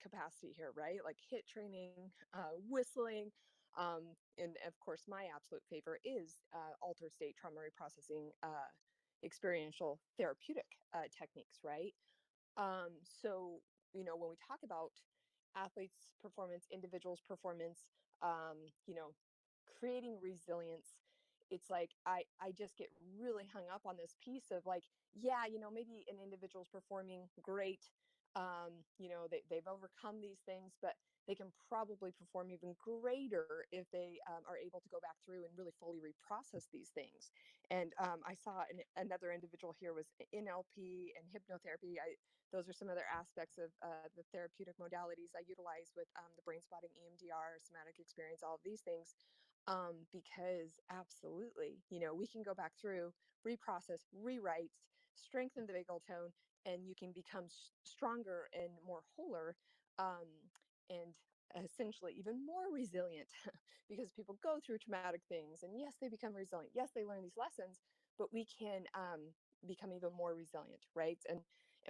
capacity here, right? Like HIIT training, whistling. And of course, my absolute favorite is altered state trauma reprocessing experiential therapeutic techniques, right? So, when we talk about athletes' performance, individuals' performance, um, you know, creating resilience, it's like I just get really hung up on this piece of like, yeah, maybe an individual's performing great, they've overcome these things, but they can probably perform even greater if they are able to go back through and really fully reprocess these things. And I saw another individual here was NLP and hypnotherapy. Those are some other aspects of the therapeutic modalities I utilize with the brain spotting, EMDR, somatic experience, all of these things. Because absolutely, we can go back through, reprocess, rewrite, strengthen the vagal tone, and you can become stronger and more wholer, and essentially even more resilient because people go through traumatic things, and yes, they become resilient, yes, they learn these lessons, but we can become even more resilient, right? And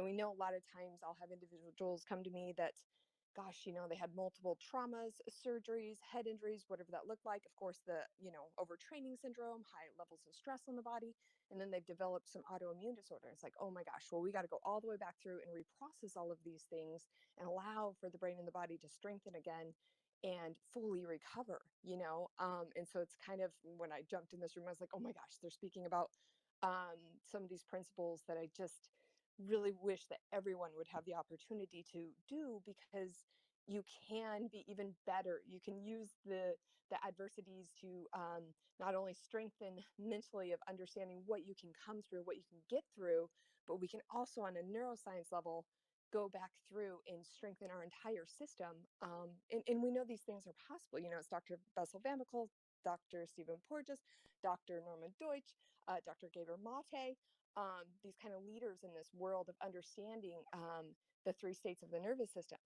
we know a lot of times I'll have individuals come to me that, gosh, they had multiple traumas, surgeries, head injuries, whatever that looked like. Of course, the, overtraining syndrome, high levels of stress on the body, and then they've developed some autoimmune disorder. It's like, oh my gosh, well, we got to go all the way back through and reprocess all of these things and allow for the brain and the body to strengthen again and fully recover. And so it's kind of, when I jumped in this room, I was like, oh my gosh, they're speaking about some of these principles that I just really wish that everyone would have the opportunity to do, because you can be even better. You can use the adversities to not only strengthen mentally of understanding what you can come through, what you can get through, but we can also on a neuroscience level go back through and strengthen our entire system. And we know these things are possible. It's Dr. Bessel van der Kolk, Dr. Stephen Porges, Dr. Norman Deutsch, Dr. Gabor Mate, these kind of leaders in this world of understanding the three states of the nervous system.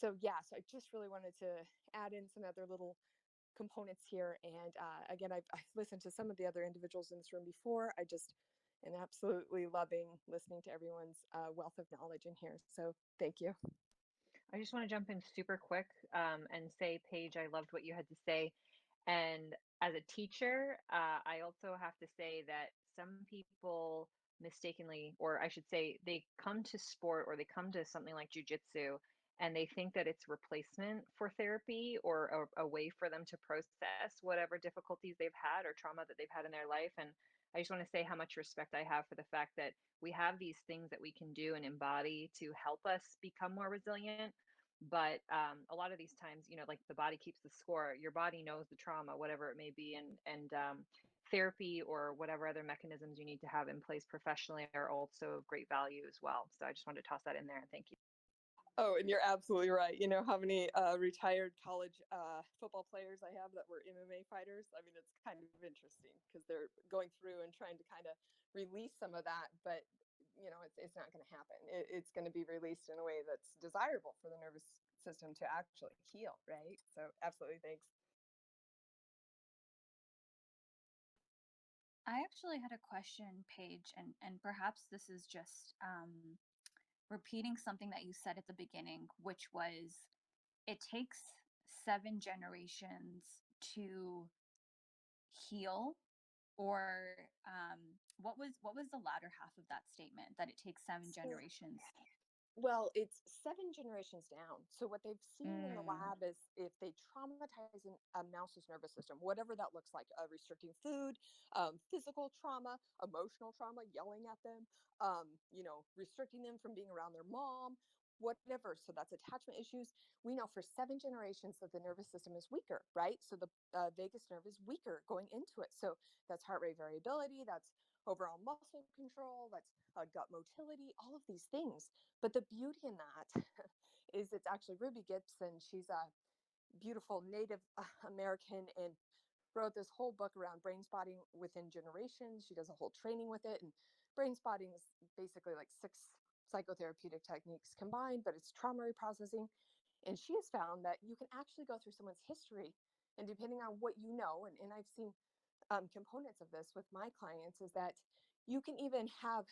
So yeah, so I just really wanted to add in some other little components here. And again, I've listened to some of the other individuals in this room before. I just am absolutely loving listening to everyone's wealth of knowledge in here. So thank you. I just want to jump in super quick and say, Paige, I loved what you had to say. And as a teacher, I also have to say that some people mistakenly, or I should say, they come to sport or they come to something like jujitsu and they think that it's replacement for therapy or a way for them to process whatever difficulties they've had or trauma that they've had in their life. And I just want to say how much respect I have for the fact that we have these things that we can do and embody to help us become more resilient. But a lot of these times, like the body keeps the score. Your body knows the trauma, whatever it may be, and therapy or whatever other mechanisms you need to have in place professionally are also of great value as well. So I just wanted to toss that in there, and thank you. Oh, and you're absolutely right. You know how many retired college football players I have that were MMA fighters? I mean, it's kind of interesting because they're going through and trying to kind of release some of that, but it's not going to happen. It's going to be released in a way that's desirable for the nervous system to actually heal, right? So absolutely, thanks. I actually had a question, Paige, and perhaps this is just repeating something that you said at the beginning, which was it takes 7 generations to heal, or what was the latter half of that statement, that it takes seven So generations? Well, it's 7 generations down. So what they've seen in the Mm. lab is if they traumatize a mouse's nervous system, whatever that looks like, restricting food, physical trauma, emotional trauma, yelling at them, restricting them from being around their mom, whatever. So that's attachment issues. We know for 7 generations that the nervous system is weaker, right? So the vagus nerve is weaker going into it. So that's heart rate variability, that's overall muscle control, that's gut motility, all of these things. But the beauty in that is it's actually Ruby Gibson. She's a beautiful Native American and wrote this whole book around brain spotting within generations. She does a whole training with it. And brain spotting is basically like 6 psychotherapeutic techniques combined, but it's trauma reprocessing. And she has found that you can actually go through someone's history. And depending on what you know, and I've seen components of this with my clients, is that you can even have,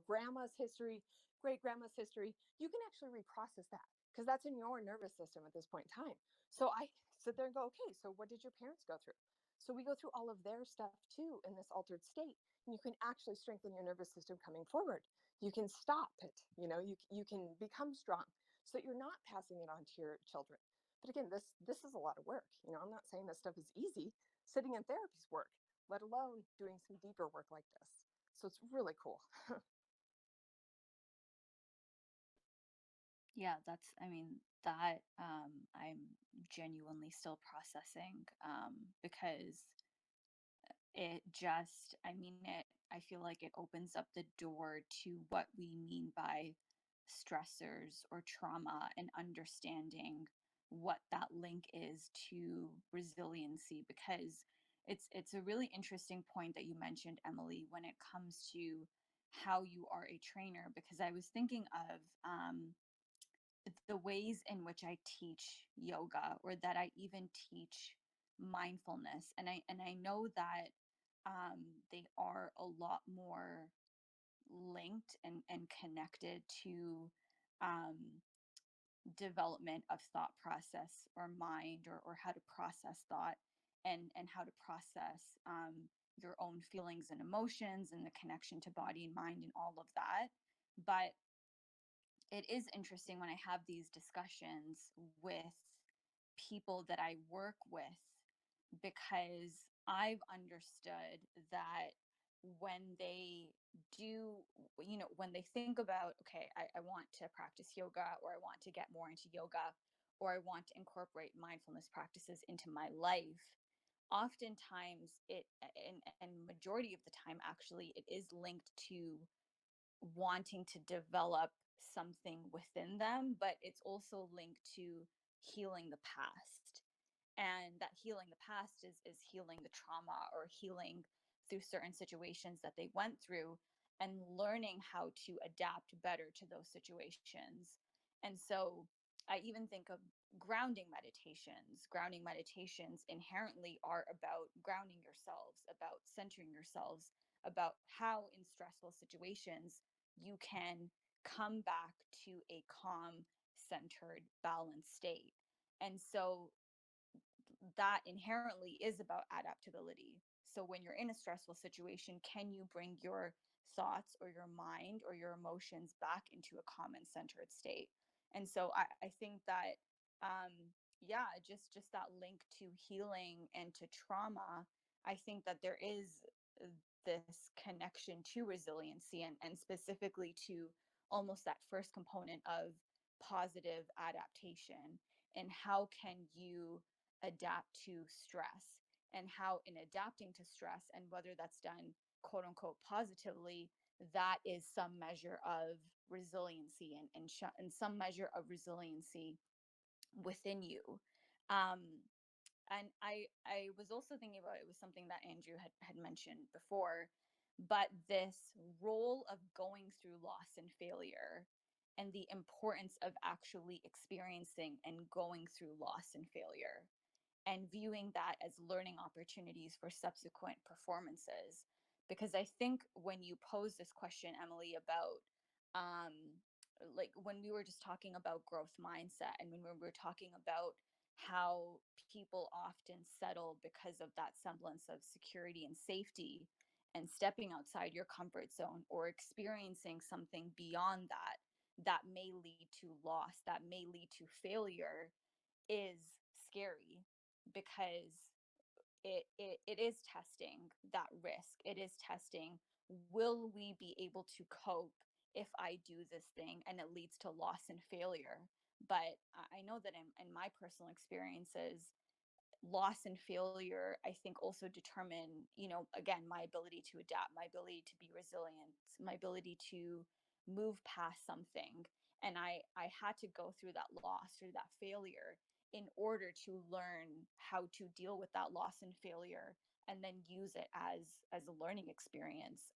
grandma's history, great grandma's history. You can actually reprocess that because that's in your nervous system at this point in time. So I sit there and go, okay, so what did your parents go through? So we go through all of their stuff too in this altered state. And you can actually strengthen your nervous system coming forward. You can stop it, you can become strong so that you're not passing it on to your children. But again, this is a lot of work. I'm not saying this stuff is easy. sitting in therapy's work, let alone doing some deeper work like this. So it's really cool. Yeah, that's, I mean, that I'm genuinely still processing, because it just, I mean, I feel like it opens up the door to what we mean by stressors or trauma, and understanding what that link is to resiliency, because it's a really interesting point that you mentioned, Emily, when it comes to how you are a trainer, because I was thinking of the ways in which I teach yoga, or that I even teach mindfulness, and I know that they are a lot more linked and connected to um, development of thought process, or mind, or how to process thought, and how to process your own feelings and emotions, and the connection to body and mind, and all of that. But it is interesting when I have these discussions with people that I work with, because I've understood that when they do, when they think about, okay, I want to practice yoga, or I want to get more into yoga, or I want to incorporate mindfulness practices into my life, oftentimes and majority of the time, actually, it is linked to wanting to develop something within them, but it's also linked to healing the past. And that healing the past is healing the trauma, or healing through certain situations that they went through, and learning how to adapt better to those situations. And so I even think of grounding meditations inherently are about grounding yourselves, about centering yourselves, about how in stressful situations you can come back to a calm, centered, balanced state. And so that inherently is about adaptability. So when you're in a stressful situation, can you bring your thoughts, or your mind, or your emotions back into a calm and centered state? And so I think that yeah, just that link to healing and to trauma, I think that there is this connection to resiliency, and specifically to almost that first component of positive adaptation, and how can you adapt to stress, and how in adapting to stress, and whether that's done quote unquote positively, that is some measure of resiliency, and some measure of resiliency within you. um, and I was also thinking about, it was something that Andrew had mentioned before, but this role of going through loss and failure, and the importance of actually experiencing and going through loss and failure, and viewing that as learning opportunities for subsequent performances. Because I think when you pose this question, Emily, about um, like when we were just talking about growth mindset, and when we were talking about how people often settle because of that semblance of security and safety, and stepping outside your comfort zone, or experiencing something beyond that, that may lead to loss, that may lead to failure, is scary, because it is testing that risk. It is testing, will we be able to cope if I do this thing and it leads to loss and failure? But I know that in my personal experiences, loss and failure, I think, also determine, again, my ability to adapt, my ability to be resilient, my ability to move past something. And I had to go through that loss, through that failure, in order to learn how to deal with that loss and failure, and then use it as a learning experience.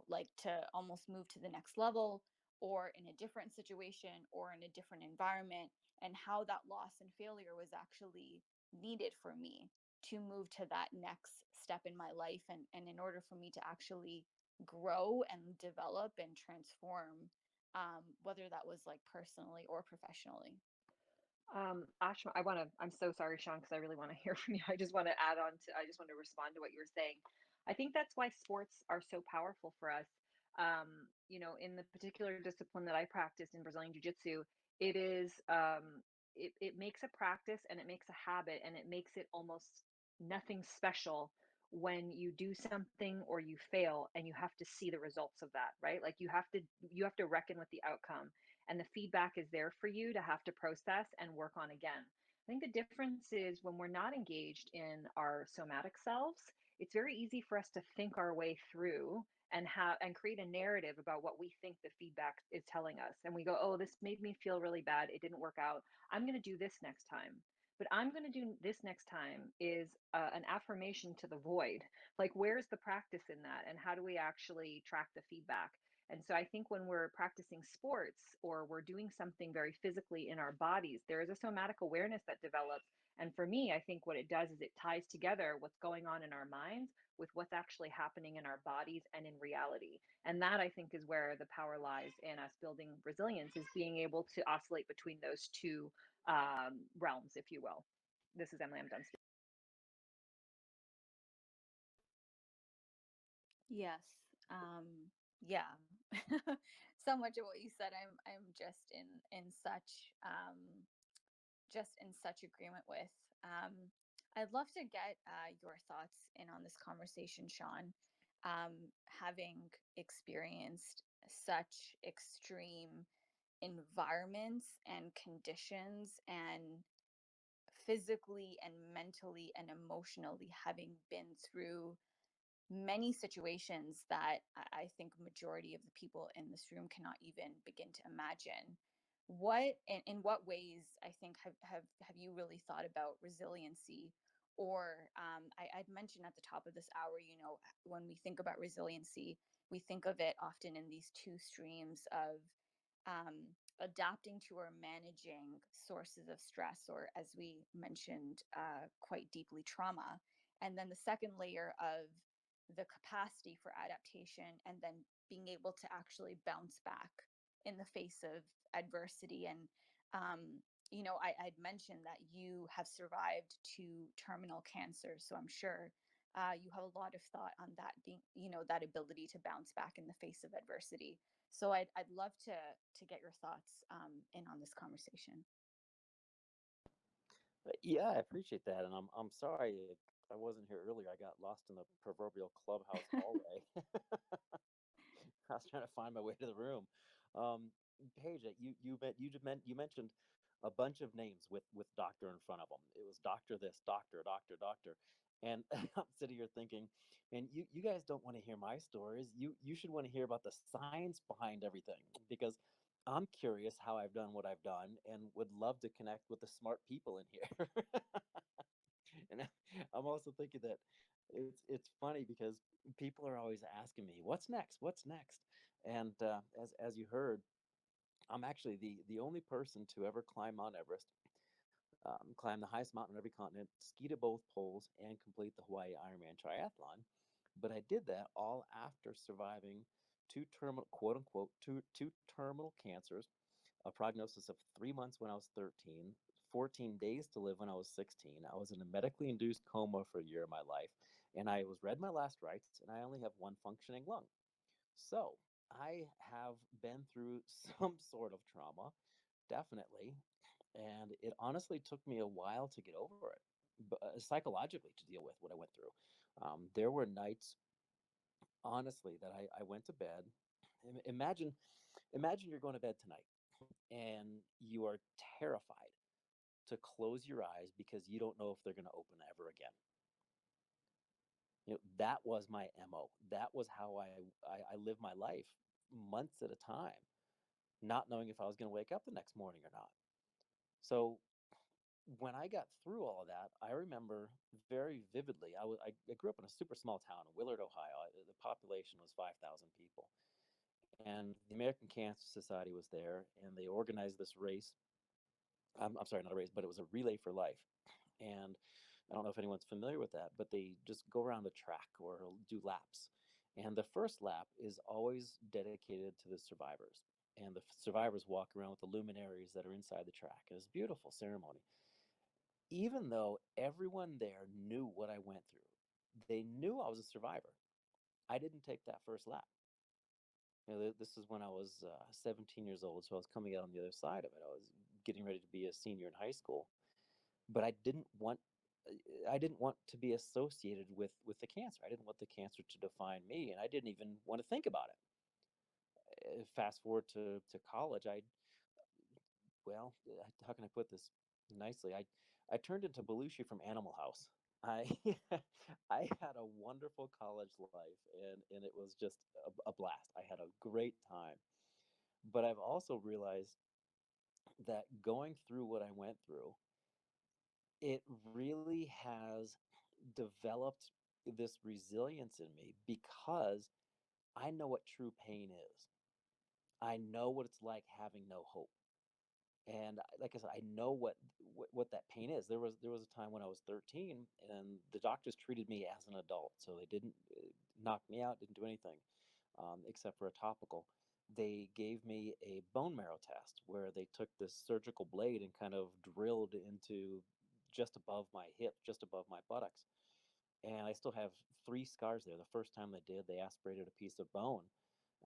Like to almost move to the next level, or in a different situation, or in a different environment, and how that loss and failure was actually needed for me to move to that next step in my life, and in order for me to actually grow and develop and transform, whether that was like personally or professionally. Ashma, I'm so sorry, Sean, because I really want to hear from you. I just want to I just want to respond to what you were saying. I think that's why sports are so powerful for us. In the particular discipline that I practiced in Brazilian Jiu Jitsu, it is, it makes a practice, and it makes a habit, and it makes it almost nothing special when you do something or you fail and you have to see the results of that, right? Like you have to reckon with the outcome, and the feedback is there for you to have to process and work on again. I think the difference is when we're not engaged in our somatic selves, it's very easy for us to think our way through and create a narrative about what we think the feedback is telling us. And we go, oh, this made me feel really bad. It didn't work out. I'm going to do this next time. But I'm going to do this next time is an affirmation to the void. Like, where's the practice in that? And how do we actually track the feedback? And so I think when we're practicing sports or we're doing something very physically in our bodies, there is a somatic awareness that develops. And for me, I think what it does is it ties together what's going on in our minds with what's actually happening in our bodies and in reality. And that, I think, is where the power lies in us building resilience, is being able to oscillate between those two realms, if you will. This is Emily. I'm done speaking. Yes. Yeah. So much of what you said, I'm just in such agreement with. I'd love to get your thoughts in on this conversation, Sean. Having experienced such extreme environments and conditions, and physically and mentally and emotionally having been through many situations that I think majority of the people in this room cannot even begin to imagine. What in what ways, I think, have you really thought about resiliency? Or I'd mentioned at the top of this hour, when we think about resiliency, we think of it often in these two streams of adapting to or managing sources of stress, or as we mentioned, quite deeply, trauma. And then the second layer of the capacity for adaptation, and then being able to actually bounce back in the face of adversity. And I'd mentioned that you have survived to terminal cancer, so I'm sure you have a lot of thought on that, being, that ability to bounce back in the face of adversity. So I'd love to get your thoughts in on this conversation. Yeah, I appreciate that, and I'm sorry if I wasn't here earlier. I got lost in the proverbial clubhouse hallway. I was trying to find my way to the room. Um, Paige, you mentioned a bunch of names with doctor in front of them. It was doctor this, doctor, and I'm sitting here thinking, man, you guys don't want to hear my stories. You should want to hear about the science behind everything, because I'm curious how I've done what I've done and would love to connect with the smart people in here. And I'm also thinking that it's funny because people are always asking me, "What's next? What's next?" And as you heard, I'm actually the only person to ever climb Mount Everest, climb the highest mountain on every continent, ski to both poles, and complete the Hawaii Ironman triathlon. But I did that all after surviving two terminal, quote unquote, two terminal cancers, a prognosis of 3 months when I was 13, 14 days to live when I was 16. I was in a medically induced coma for a year of my life, and I was read my last rites, and I only have one functioning lung. So I have been through some sort of trauma, definitely, and it honestly took me a while to get over it, but psychologically to deal with what I went through. There were nights, honestly, that I went to bed. Imagine you're going to bed tonight and you are terrified to close your eyes because you don't know if they're going to open ever again. That was my MO. That was how I lived my life months at a time, not knowing if I was going to wake up the next morning or not. So when I got through all of that, I remember very vividly. I grew up in a super small town in Willard, Ohio. The population was 5,000 people, and the American Cancer Society was there, and they organized this race. I'm sorry, not a race, but it was a relay for life. And I don't know if anyone's familiar with that, but they just go around the track or do laps. And the first lap is always dedicated to the survivors. And the survivors walk around with the luminaries that are inside the track. And it's a beautiful ceremony. Even though everyone there knew what I went through, they knew I was a survivor. I didn't take that first lap. This is when I was 17 years old, so I was coming out on the other side of it. I was getting ready to be a senior in high school, but I didn't want I didn't want to be associated with the cancer. I didn't want the cancer to define me, and I didn't even want to think about it. Fast forward to college, well, how can I put this nicely? I turned into Belushi from Animal House. I I had a wonderful college life, and it was just a blast. I had a great time. But I've also realized that going through what I went through, it really has developed this resilience in me because I know what true pain is. I know what it's like having no hope. And like I said, I know what that pain is. There was a time when I was 13, and the doctors treated me as an adult, so they didn't knock me out, didn't do anything except for a topical. They gave me a bone marrow test where they took this surgical blade and kind of drilled into just above my hip, just above my buttocks, and I still have three scars there. The first time they did, they aspirated a piece of bone,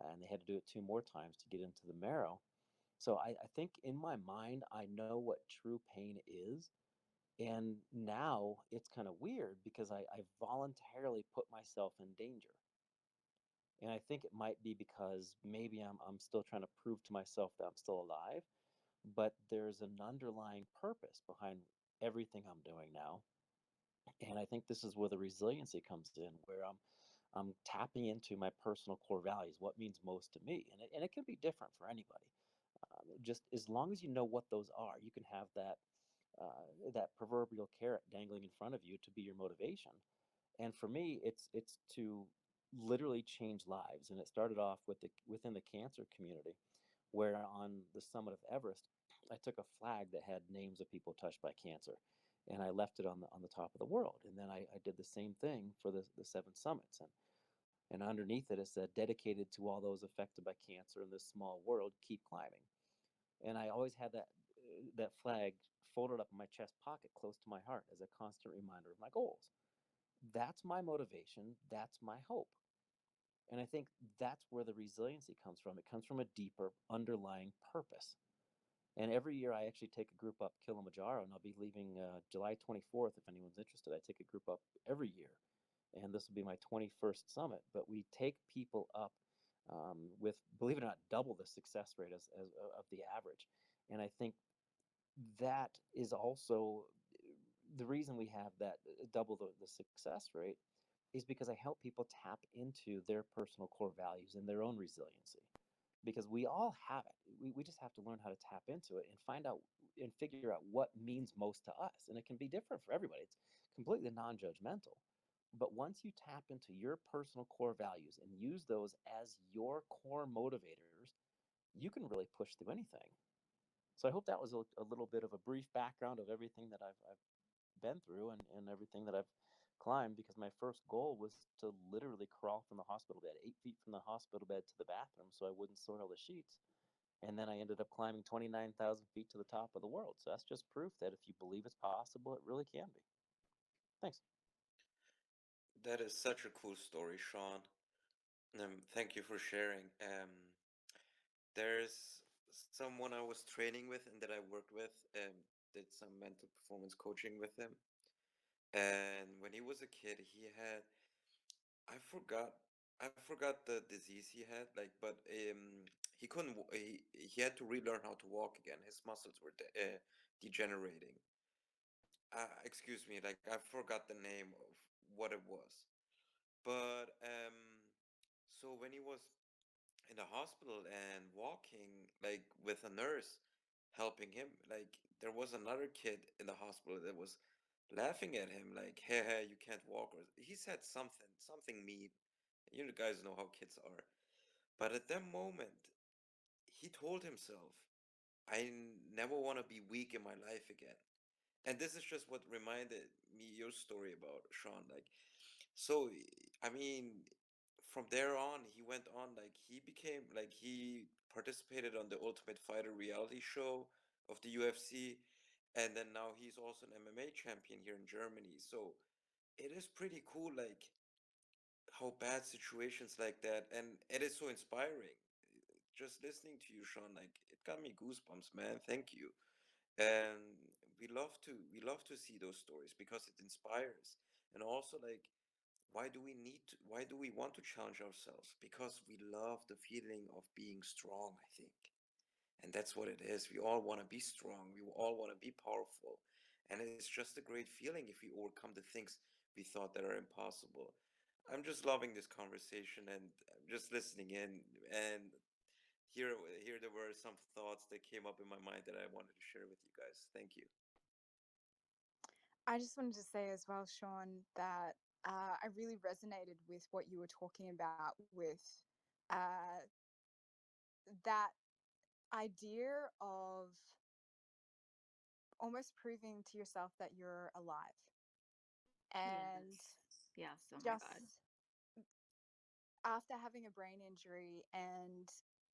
and they had to do it two more times to get into the marrow. So I think in my mind, I know what true pain is. And now it's kind of weird because I voluntarily put myself in danger. And I think it might be because maybe I'm still trying to prove to myself that I'm still alive, but there's an underlying purpose behind everything I'm doing now. And I think this is where the resiliency comes in, where I'm tapping into my personal core values, what means most to me. And it can be different for anybody. Just as long as you know what those are, you can have that proverbial carrot dangling in front of you to be your motivation. And for me, it's to literally change lives. And it started off within the cancer community, where on the summit of Everest, I took a flag that had names of people touched by cancer, and I left it on the top of the world. And then I did the same thing for the seven summits, and underneath it said, dedicated to all those affected by cancer in this small world, keep climbing. And I always had that flag folded up in my chest pocket close to my heart as a constant reminder of my goals. That's my motivation, that's my hope. And I think that's where the resiliency comes from. It comes from a deeper underlying purpose. And every year I actually take a group up Kilimanjaro, and I'll be leaving July 24th. If anyone's interested, I take a group up every year, and this will be my 21st summit. But we take people up with, believe it or not, double the success rate as of the average. And I think that is also the reason we have that double the success rate is because I help people tap into their personal core values and their own resiliency, because we all have it. We just have to learn how to tap into it and find out and figure out what means most to us. And it can be different for everybody. It's completely non-judgmental. But once you tap into your personal core values and use those as your core motivators, you can really push through anything. So I hope that was a little bit of a brief background of everything that I've been through, and everything that I've climbed, because my first goal was to literally crawl from the hospital bed, 8 feet from the hospital bed to the bathroom so I wouldn't soil the sheets. And then I ended up climbing 29,000 feet to the top of the world. So that's just proof that if you believe it's possible, it really can be. Thanks. That is such a cool story, Sean. Thank you for sharing. There's someone I was training with and that I worked with, did some mental performance coaching with him. And when he was a kid, he had, I forgot, I forgot the disease he had, like, but he couldn't, he had to relearn how to walk again. His muscles were degenerating. Excuse me, like, I forgot the name of what it was. But so when he was in the hospital and walking, like with a nurse helping him, like there was another kid in the hospital that was laughing at him, like, hey, hey, you can't walk. Or he said something mean. You guys know how kids are. But at that moment, he told himself, I never want to be weak in my life again. And this is just what reminded me your story about Sean. Like, so, I mean, from there on, he went on, like, he became, like, he participated on the Ultimate Fighter reality show of the UFC. And then now he's also an MMA champion here in Germany. So it is pretty cool, like, how bad situations like that, and it is so inspiring. Just listening to you, Sean, like, it got me goosebumps, man. Thank you. And we love to see those stories because it inspires. And also, like, why do we want to challenge ourselves? Because we love the feeling of being strong, I think. And that's what it is. We all want to be strong. We all want to be powerful. And it's just a great feeling if we overcome the things we thought that are impossible. I'm just loving this conversation and I'm just listening in. And here, here there were some thoughts that came up in my mind that I wanted to share with you guys. Thank you. I just wanted to say as well, Sean, that I really resonated with what you were talking about with uh, that idea of almost proving to yourself that you're alive. And Yes. Oh my God. just after having a brain injury and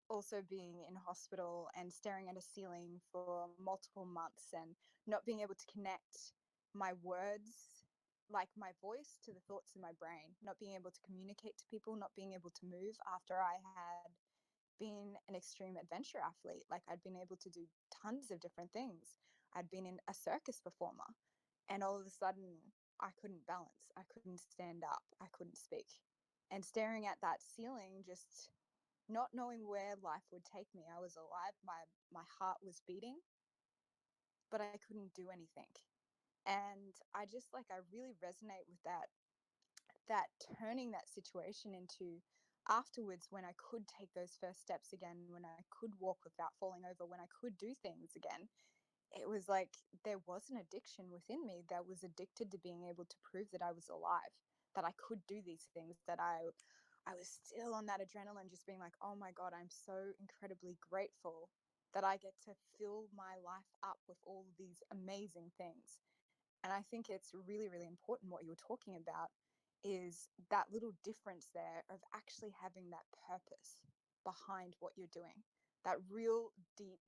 also being in hospital and staring at a ceiling for multiple months and not being able to connect my words, like my voice, to the thoughts in my brain, not being able to communicate to people, not being able to move after I had been an extreme adventure athlete. Like, I'd been able to do tons of different things. I'd been in a circus performer, and all of a sudden, I couldn't balance. I couldn't stand up. I couldn't speak. And staring at that ceiling, just not knowing where life would take me. I was alive. My heart was beating, but I couldn't do anything. And I really resonate with that turning that situation into afterwards, when I could take those first steps again, when I could walk without falling over, when I could do things again. It was like there was an addiction within me that was addicted to being able to prove that I was alive, that I could do these things, that I was still on that adrenaline, just being like, oh my God, I'm so incredibly grateful that I get to fill my life up with all of these amazing things. And I think it's really, really important what you were talking about is that little difference there of actually having that purpose behind what you're doing, that real deep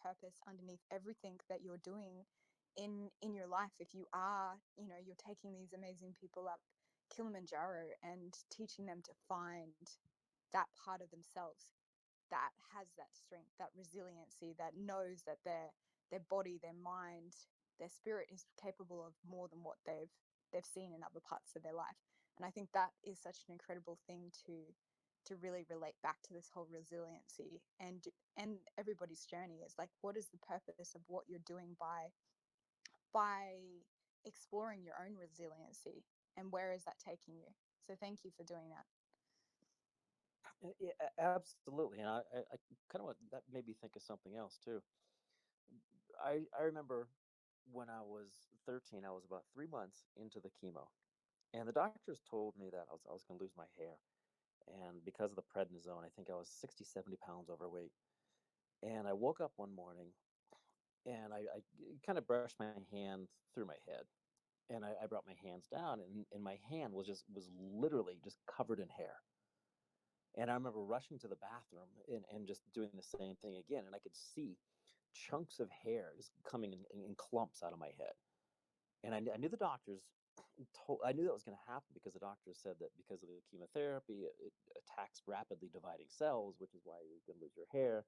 purpose underneath everything that you're doing in your life. If you are, you're taking these amazing people up Kilimanjaro and teaching them to find that part of themselves that has that strength, that resiliency, that knows that their body, their mind, their spirit is capable of more than what they've seen in other parts of their life. And I think that is such an incredible thing to really relate back to this whole resiliency and everybody's journey is like, what is the purpose of what you're doing by exploring your own resiliency, and where is that taking you? So thank you for doing that. Yeah, absolutely. And I kind of want that made me think of something else too. I remember when I was 13, I was about 3 months into the chemo, and the doctors told me that I was going to lose my hair. And because of the prednisone, I think I was 60, 70 pounds overweight. And I woke up one morning and I kind of brushed my hand through my head. And I brought my hands down, and my hand was literally just covered in hair. And I remember rushing to the bathroom and just doing the same thing again. And I could see chunks of hair just coming in clumps out of my head. And I knew the doctors I knew that was going to happen because the doctors said that because of the chemotherapy, it attacks rapidly dividing cells, which is why you're going to lose your hair,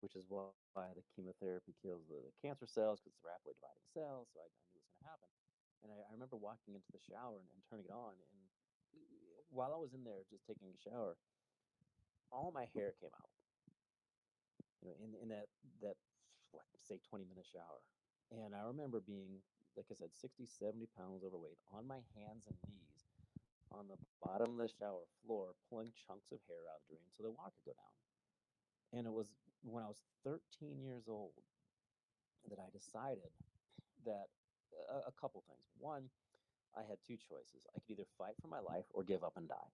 which is why the chemotherapy kills the cancer cells because it's a rapidly dividing cell. So I knew it was going to happen. And I remember walking into the shower and turning it on. And while I was in there just taking a shower, all my hair came out. In that like say 20-minute shower. And I remember being, like I said, 60, 70 pounds overweight on my hands and knees on the bottom of the shower floor, pulling chunks of hair out, drain so the water could go down. And it was when I was 13 years old that I decided that a couple things. One, I had two choices. I could either fight for my life or give up and die.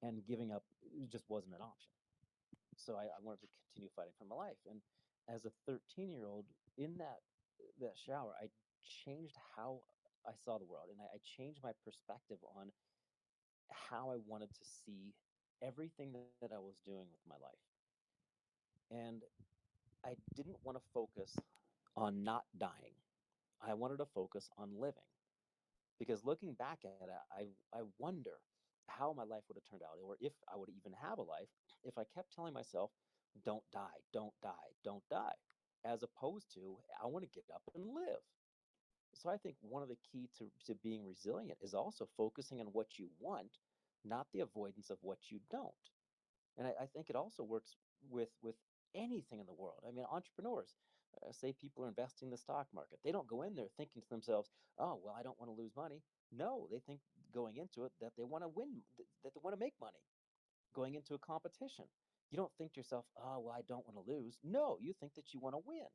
And giving up just wasn't an option. So I wanted to continue fighting for my life. And as a 13-year-old in that shower, I changed how I saw the world, and I changed my perspective on how I wanted to see everything that I was doing with my life. And I didn't want to focus on not dying. I wanted to focus on living. Because looking back at it, I wonder how my life would have turned out, or if I would even have a life, if I kept telling myself, don't die, don't die, don't die. as opposed to I want to get up and live. So I think one of the key to being resilient is also focusing on what you want, not the avoidance of what you don't. And I think it also works with anything in the world. I mean, entrepreneurs, say people are investing in the stock market. They don't go in there thinking to themselves, "Oh, well, I don't want to lose money." No, they think going into it that they want to win, that they want to make money. Going into a competition, you don't think to yourself, "Oh, well, I don't want to lose." No, you think that you want to win.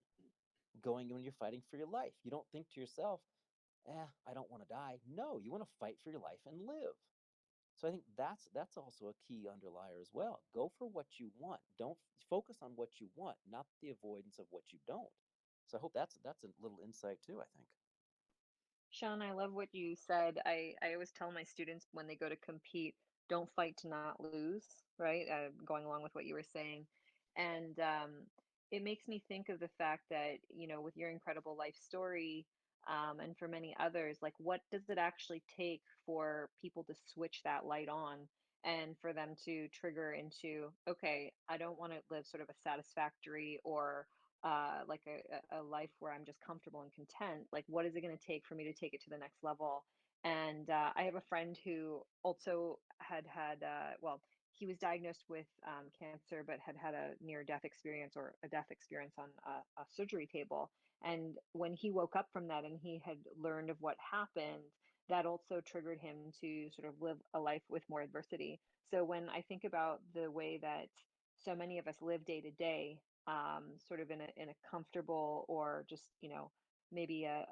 Going when you're fighting for your life, you don't think to yourself, I don't want to die. No, you want to fight for your life and live. So I think that's also a key underlier as well. Go for what you want. Don't focus on what you want, not the avoidance of what you don't. So I hope that's a little insight too, I think. Sean, I love what you said. I always tell my students when they go to compete, don't fight to not lose, right? Going along with what you were saying. And it makes me think of the fact that, with your incredible life story, and for many others, like what does it actually take for people to switch that light on and for them to trigger into, okay, I don't want to live sort of a satisfactory or like a life where I'm just comfortable and content. Like, what is it going to take for me to take it to the next level? And I have a friend who also well, he was diagnosed with cancer, but had had a near death experience or a death experience on a surgery table. And when he woke up from that and he had learned of what happened, that also triggered him to sort of live a life with more adversity. So when I think about the way that so many of us live day to day, sort of in a comfortable or just maybe a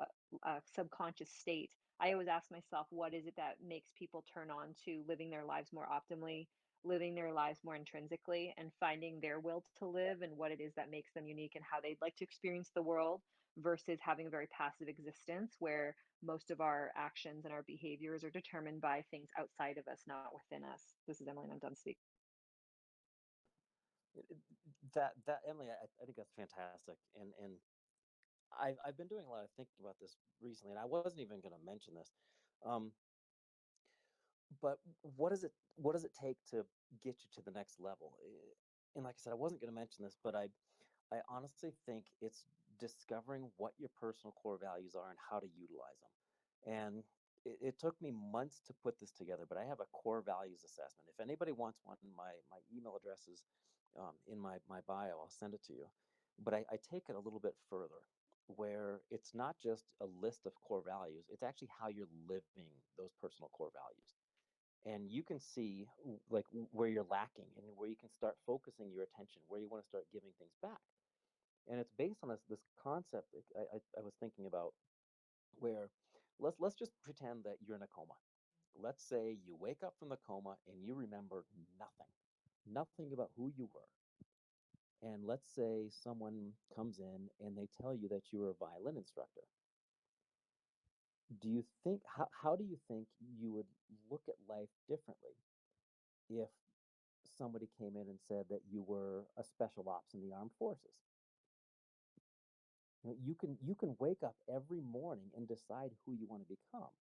subconscious state, I always ask myself, what is it that makes people turn on to living their lives more optimally, living their lives more intrinsically, and finding their will to live and what it is that makes them unique and how they'd like to experience the world versus having a very passive existence where most of our actions and our behaviors are determined by things outside of us, not within us. This is Emily, and I'm done speaking. That Emily, I think that's fantastic, and I've been doing a lot of thinking about this recently, and I wasn't even going to mention this. Um, but what does it take to get you to the next level? And like I said, I wasn't going to mention this, but I honestly think it's discovering what your personal core values are and how to utilize them. And it took me months to put this together, but I have a core values assessment. If anybody wants one, my email address is in my bio. I'll send it to you. But I take it a little bit further, where it's not just a list of core values, it's actually how you're living those personal core values. And you can see like where you're lacking and where you can start focusing your attention, where you want to start giving things back. And it's based on this concept that I was thinking about, where let's just pretend that you're in a coma. Let's say you wake up from the coma and you remember nothing about who you were. And let's say someone comes in and they tell you that you're a violin instructor. Do you think how do you think you would look at life differently if somebody came in and said that you were a special ops in the armed forces? You can wake up every morning and decide who you want to become.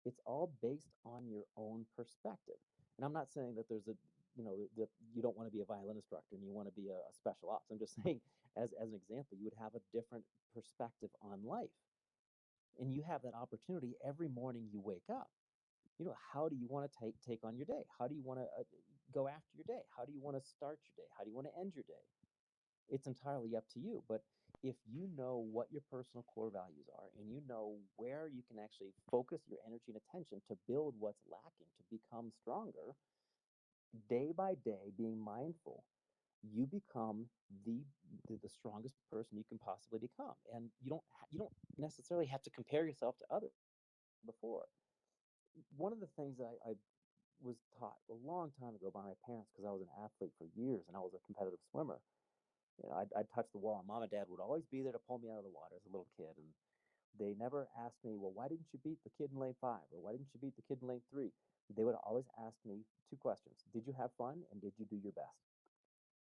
It's all based on your own perspective. And I'm not saying that there's a that you don't want to be a violin instructor and you want to be a special ops. I'm just saying, as an example, you would have a different perspective on life, and you have that opportunity every morning you wake up. How do you want to take on your day? How do you want to go after your day? How do you want to start your day? How do you want to end your day? It's entirely up to you. But if you know what your personal core values are and you know where you can actually focus your energy and attention to build what's lacking, to become stronger, day by day, being mindful, you become the the strongest person you can possibly become. And you don't necessarily have to compare yourself to others. Before, one of the things that I was taught a long time ago by my parents, because I was an athlete for years and I was a competitive swimmer. I'd touch the wall, and mom and dad would always be there to pull me out of the water as a little kid. And they never asked me, well, why didn't you beat the kid in lane 5? Or why didn't you beat the kid in lane 3? They would always ask me two questions: did you have fun, and did you do your best?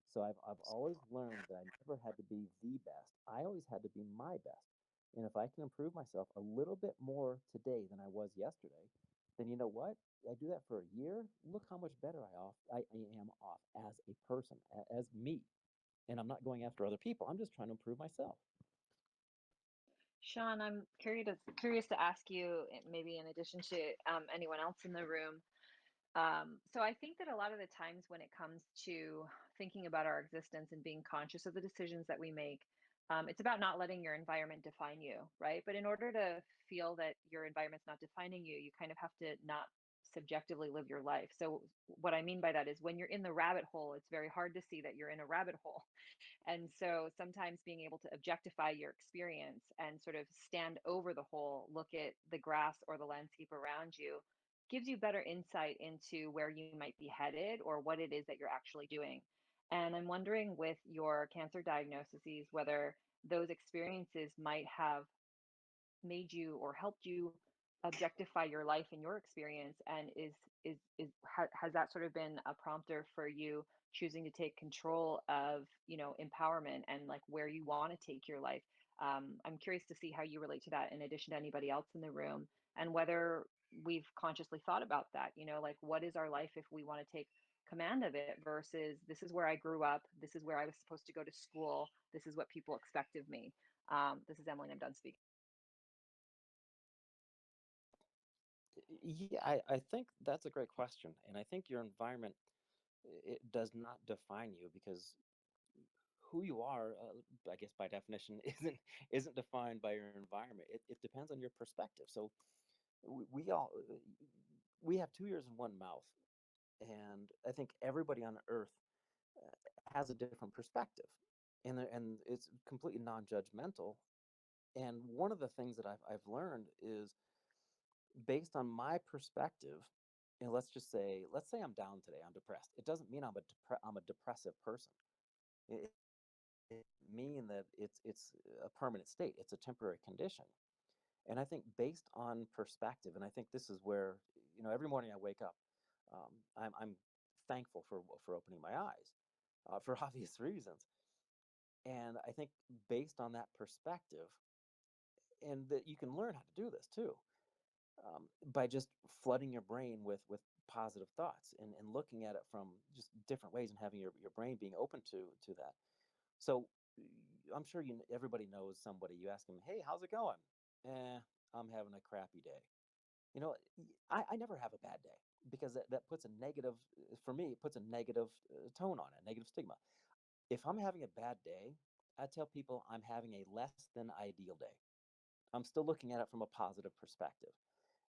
So I've always learned that I never had to be the best. I always had to be my best. And if I can improve myself a little bit more today than I was yesterday, then you know what? I do that for a year. Look how much better I am off as a person, as me. And I'm not going after other people. I'm just trying to improve myself. Sean, I'm curious to ask you, maybe in addition to anyone else in the room. So I think that a lot of the times when it comes to thinking about our existence and being conscious of the decisions that we make, it's about not letting your environment define you, right? But in order to feel that your environment's not defining you, you kind of have to not subjectively live your life. So what I mean by that is when you're in the rabbit hole, it's very hard to see that you're in a rabbit hole. And so sometimes being able to objectify your experience and sort of stand over the hole, look at the grass or the landscape around you, gives you better insight into where you might be headed or what it is that you're actually doing. And I'm wondering with your cancer diagnoses, whether those experiences might have made you or helped you objectify your life and your experience, and has that sort of been a prompter for you choosing to take control of, empowerment and like where you want to take your life. I'm curious to see how you relate to that in addition to anybody else in the room, and whether we've consciously thought about that, like what is our life if we want to take command of it versus this is where I grew up, this is where I was supposed to go to school, this is what people expect of me. This is Emily, and I'm done speaking. Yeah, I think that's a great question. And I think your environment, it does not define you, because who you are, I guess by definition, isn't defined by your environment. It depends on your perspective. So we all we have two ears and one mouth, and I think everybody on Earth has a different perspective, and it's completely non-judgmental. And one of the things that I've learned is, based on my perspective, and let's say I'm down today, I'm depressed. It doesn't mean I'm a depressive person. It mean that it's a permanent state. It's a temporary condition. And I think based on perspective, and I think this is where, every morning I wake up, I'm thankful for opening my eyes, for obvious reasons. And I think based on that perspective, and that you can learn how to do this too, by just flooding your brain with positive thoughts, and looking at it from just different ways, and having your brain being open to that. So I'm sure everybody knows somebody. You ask them, "Hey, how's it going?" I'm having a crappy day. I never have a bad day, because that puts a negative, for me, it puts a negative tone on it, a negative stigma. If I'm having a bad day, I tell people I'm having a less than ideal day. I'm still looking at it from a positive perspective.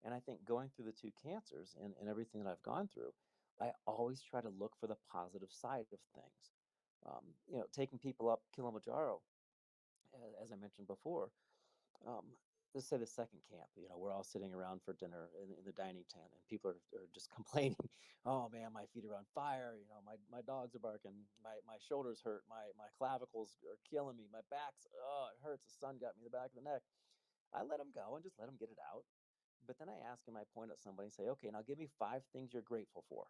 And I think going through the two cancers, and everything that I've gone through, I always try to look for the positive side of things. Taking people up Kilimanjaro, as I mentioned before, um, let's say the second camp, we're all sitting around for dinner in the dining tent, and people are just complaining. Oh man, my feet are on fire. My dogs are barking. My shoulders hurt. My clavicles are killing me. My back's, oh, it hurts. The sun got me in the back of the neck. I let them go and just let them get it out. But then I ask them, I point at somebody and say, okay, now give me 5 things you're grateful for.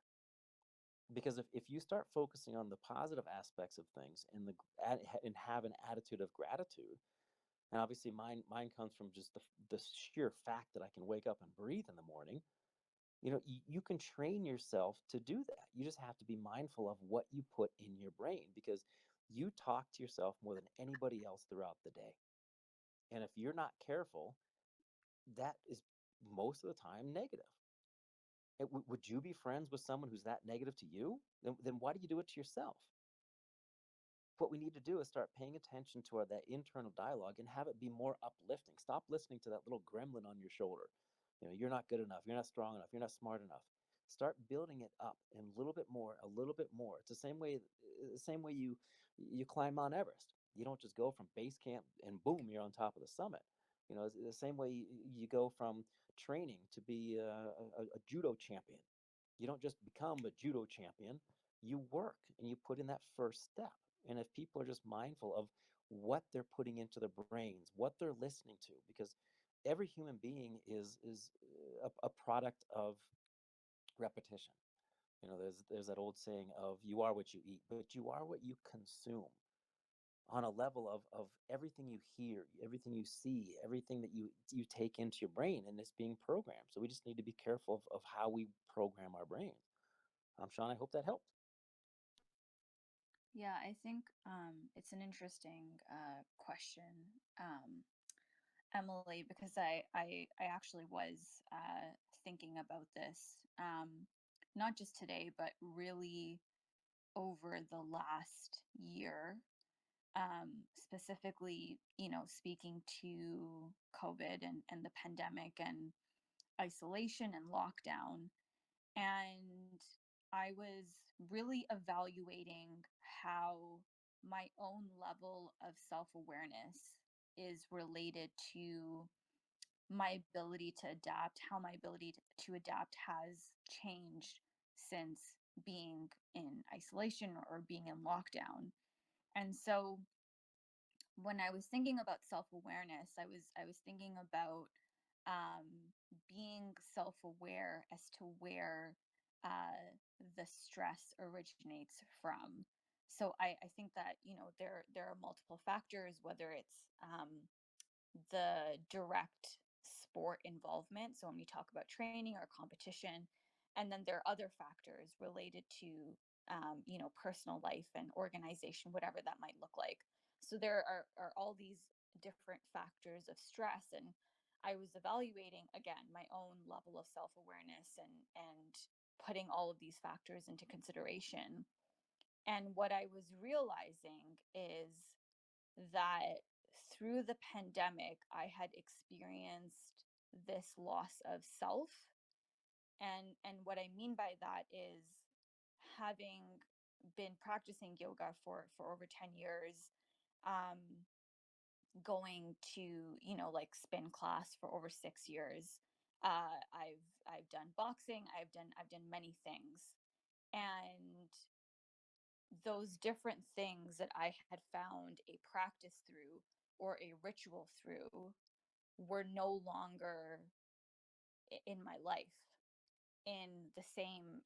Because if you start focusing on the positive aspects of things, and have an attitude of gratitude, and obviously mine comes from just the sheer fact that I can wake up and breathe in the morning. You can train yourself to do that. You just have to be mindful of what you put in your brain, because you talk to yourself more than anybody else throughout the day. And if you're not careful, that is most of the time negative. Would you be friends with someone who's that negative to you? Then why do you do it to yourself? What we need to do is start paying attention to that internal dialogue, and have it be more uplifting. Stop listening to that little gremlin on your shoulder. You're not good enough. You're not strong enough. You're not smart enough. Start building it up, and a little bit more, a little bit more. It's the same way you climb Mount Everest. You don't just go from base camp and boom, you're on top of the summit. It's the same way you go from training to be a judo champion. You don't just become a judo champion. You work and you put in that first step. And if people are just mindful of what they're putting into their brains, what they're listening to, because every human being is a product of repetition. There's that old saying of, you are what you eat, but you are what you consume, on a level of everything you hear, everything you see, everything that you take into your brain, and it's being programmed. So we just need to be careful of how we program our brains. Sean, I hope that helped. Yeah, I think it's an interesting question. Um, Emily, because I actually was thinking about this, not just today, but really over the last year, specifically, speaking to COVID and the pandemic and isolation and lockdown. And I was really evaluating how my own level of self awareness is related to my ability to adapt, how my ability to adapt has changed since being in isolation or being in lockdown. And so when I was thinking about self-awareness, I was thinking about being self-aware as to where the stress originates from. So I think that there are multiple factors, whether it's the direct sport involvement. So when we talk about training or competition, and then there are other factors related to personal life and organization, whatever that might look like. So there are all these different factors of stress, and I was evaluating again my own level of self-awareness and putting all of these factors into consideration. And what I was realizing is that through the pandemic, I had experienced this loss of self. And what I mean by that is, having been practicing yoga for over 10 years, um, going to, like spin class for over 6 years. I've done boxing, I've done many things. And those different things that I had found a practice through or a ritual through were no longer in my life in the same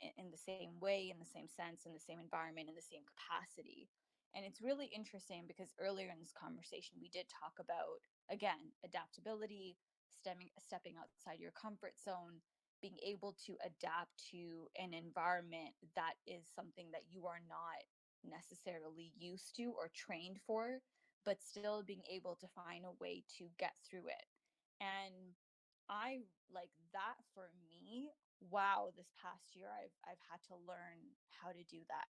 way, in the same sense, in the same environment, in the same capacity. And it's really interesting because earlier in this conversation we did talk about, again, adaptability, stepping outside your comfort zone, being able to adapt to an environment that is something that you are not necessarily used to or trained for, but still being able to find a way to get through it. And I like that for me. Wow, this past year I've had to learn how to do that.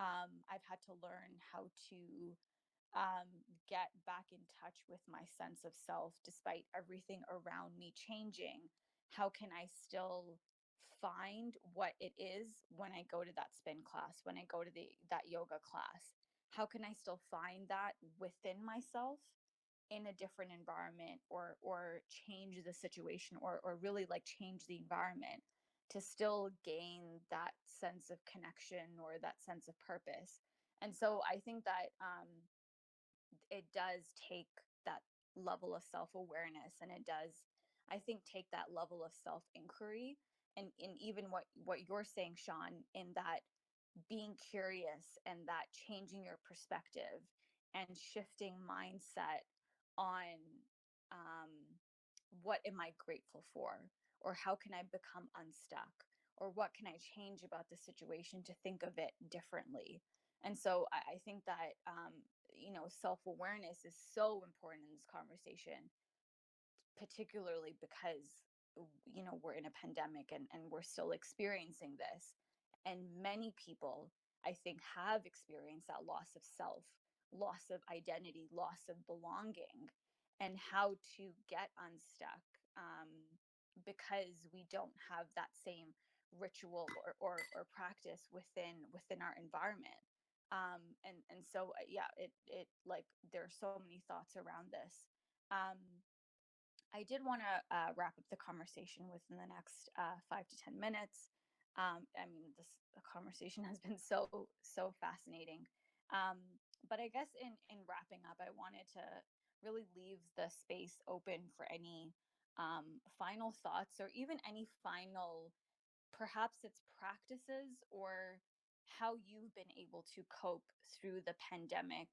I've had to learn how to get back in touch with my sense of self despite everything around me changing. How can I still find what it is when I go to that spin class, when I go to that yoga class? How can I still find that within myself in a different environment, or change the situation, or really like change the environment to still gain that sense of connection or that sense of purpose? And so I think that it does take that level of self-awareness, and it does, I think, take that level of self-inquiry. And even what you're saying, Sean, in that being curious and that changing your perspective and shifting mindset on um, what am I grateful for, or how can I become unstuck, or what can I change about the situation to think of it differently. And so I think that self-awareness is so important in this conversation, particularly because we're in a pandemic, and we're still experiencing this. And many people, I think, have experienced that loss of self, loss of identity, loss of belonging, and how to get unstuck, because we don't have that same ritual or practice within our environment. And so yeah, it like there are so many thoughts around this. I did want to wrap up the conversation within the next 5 to 10 minutes. I mean, this conversation has been so fascinating. Um, but I guess in wrapping up, I wanted to really leave the space open for any final thoughts, or even any final, perhaps it's practices, or how you've been able to cope through the pandemic.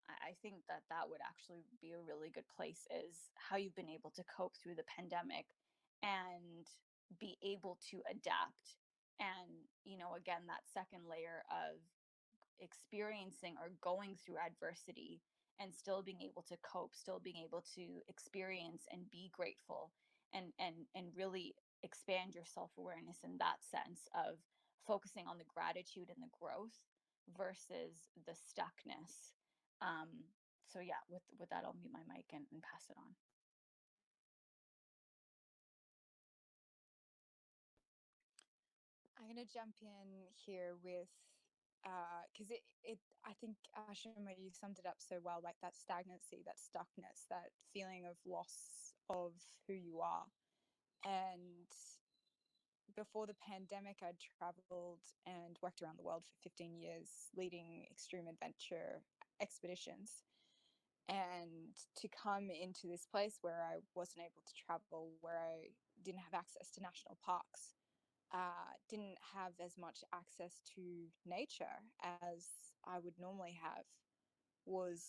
I think that that would actually be a really good place, is how you've been able to cope through the pandemic and be able to adapt. And, again, that second layer of experiencing or going through adversity and still being able to cope, still being able to experience and be grateful, and really expand your self-awareness in that sense of focusing on the gratitude and the growth versus the stuckness. So yeah, with that, I'll mute my mic and pass it on. I'm going to jump in here with, because I think, Ashima, you summed it up so well, like that stagnancy, that stuckness, that feeling of loss of who you are. And before the pandemic, I'd traveled and worked around the world for 15 years, leading extreme adventure expeditions. And to come into this place where I wasn't able to travel, where I didn't have access to national parks, didn't have as much access to nature as I would normally have, was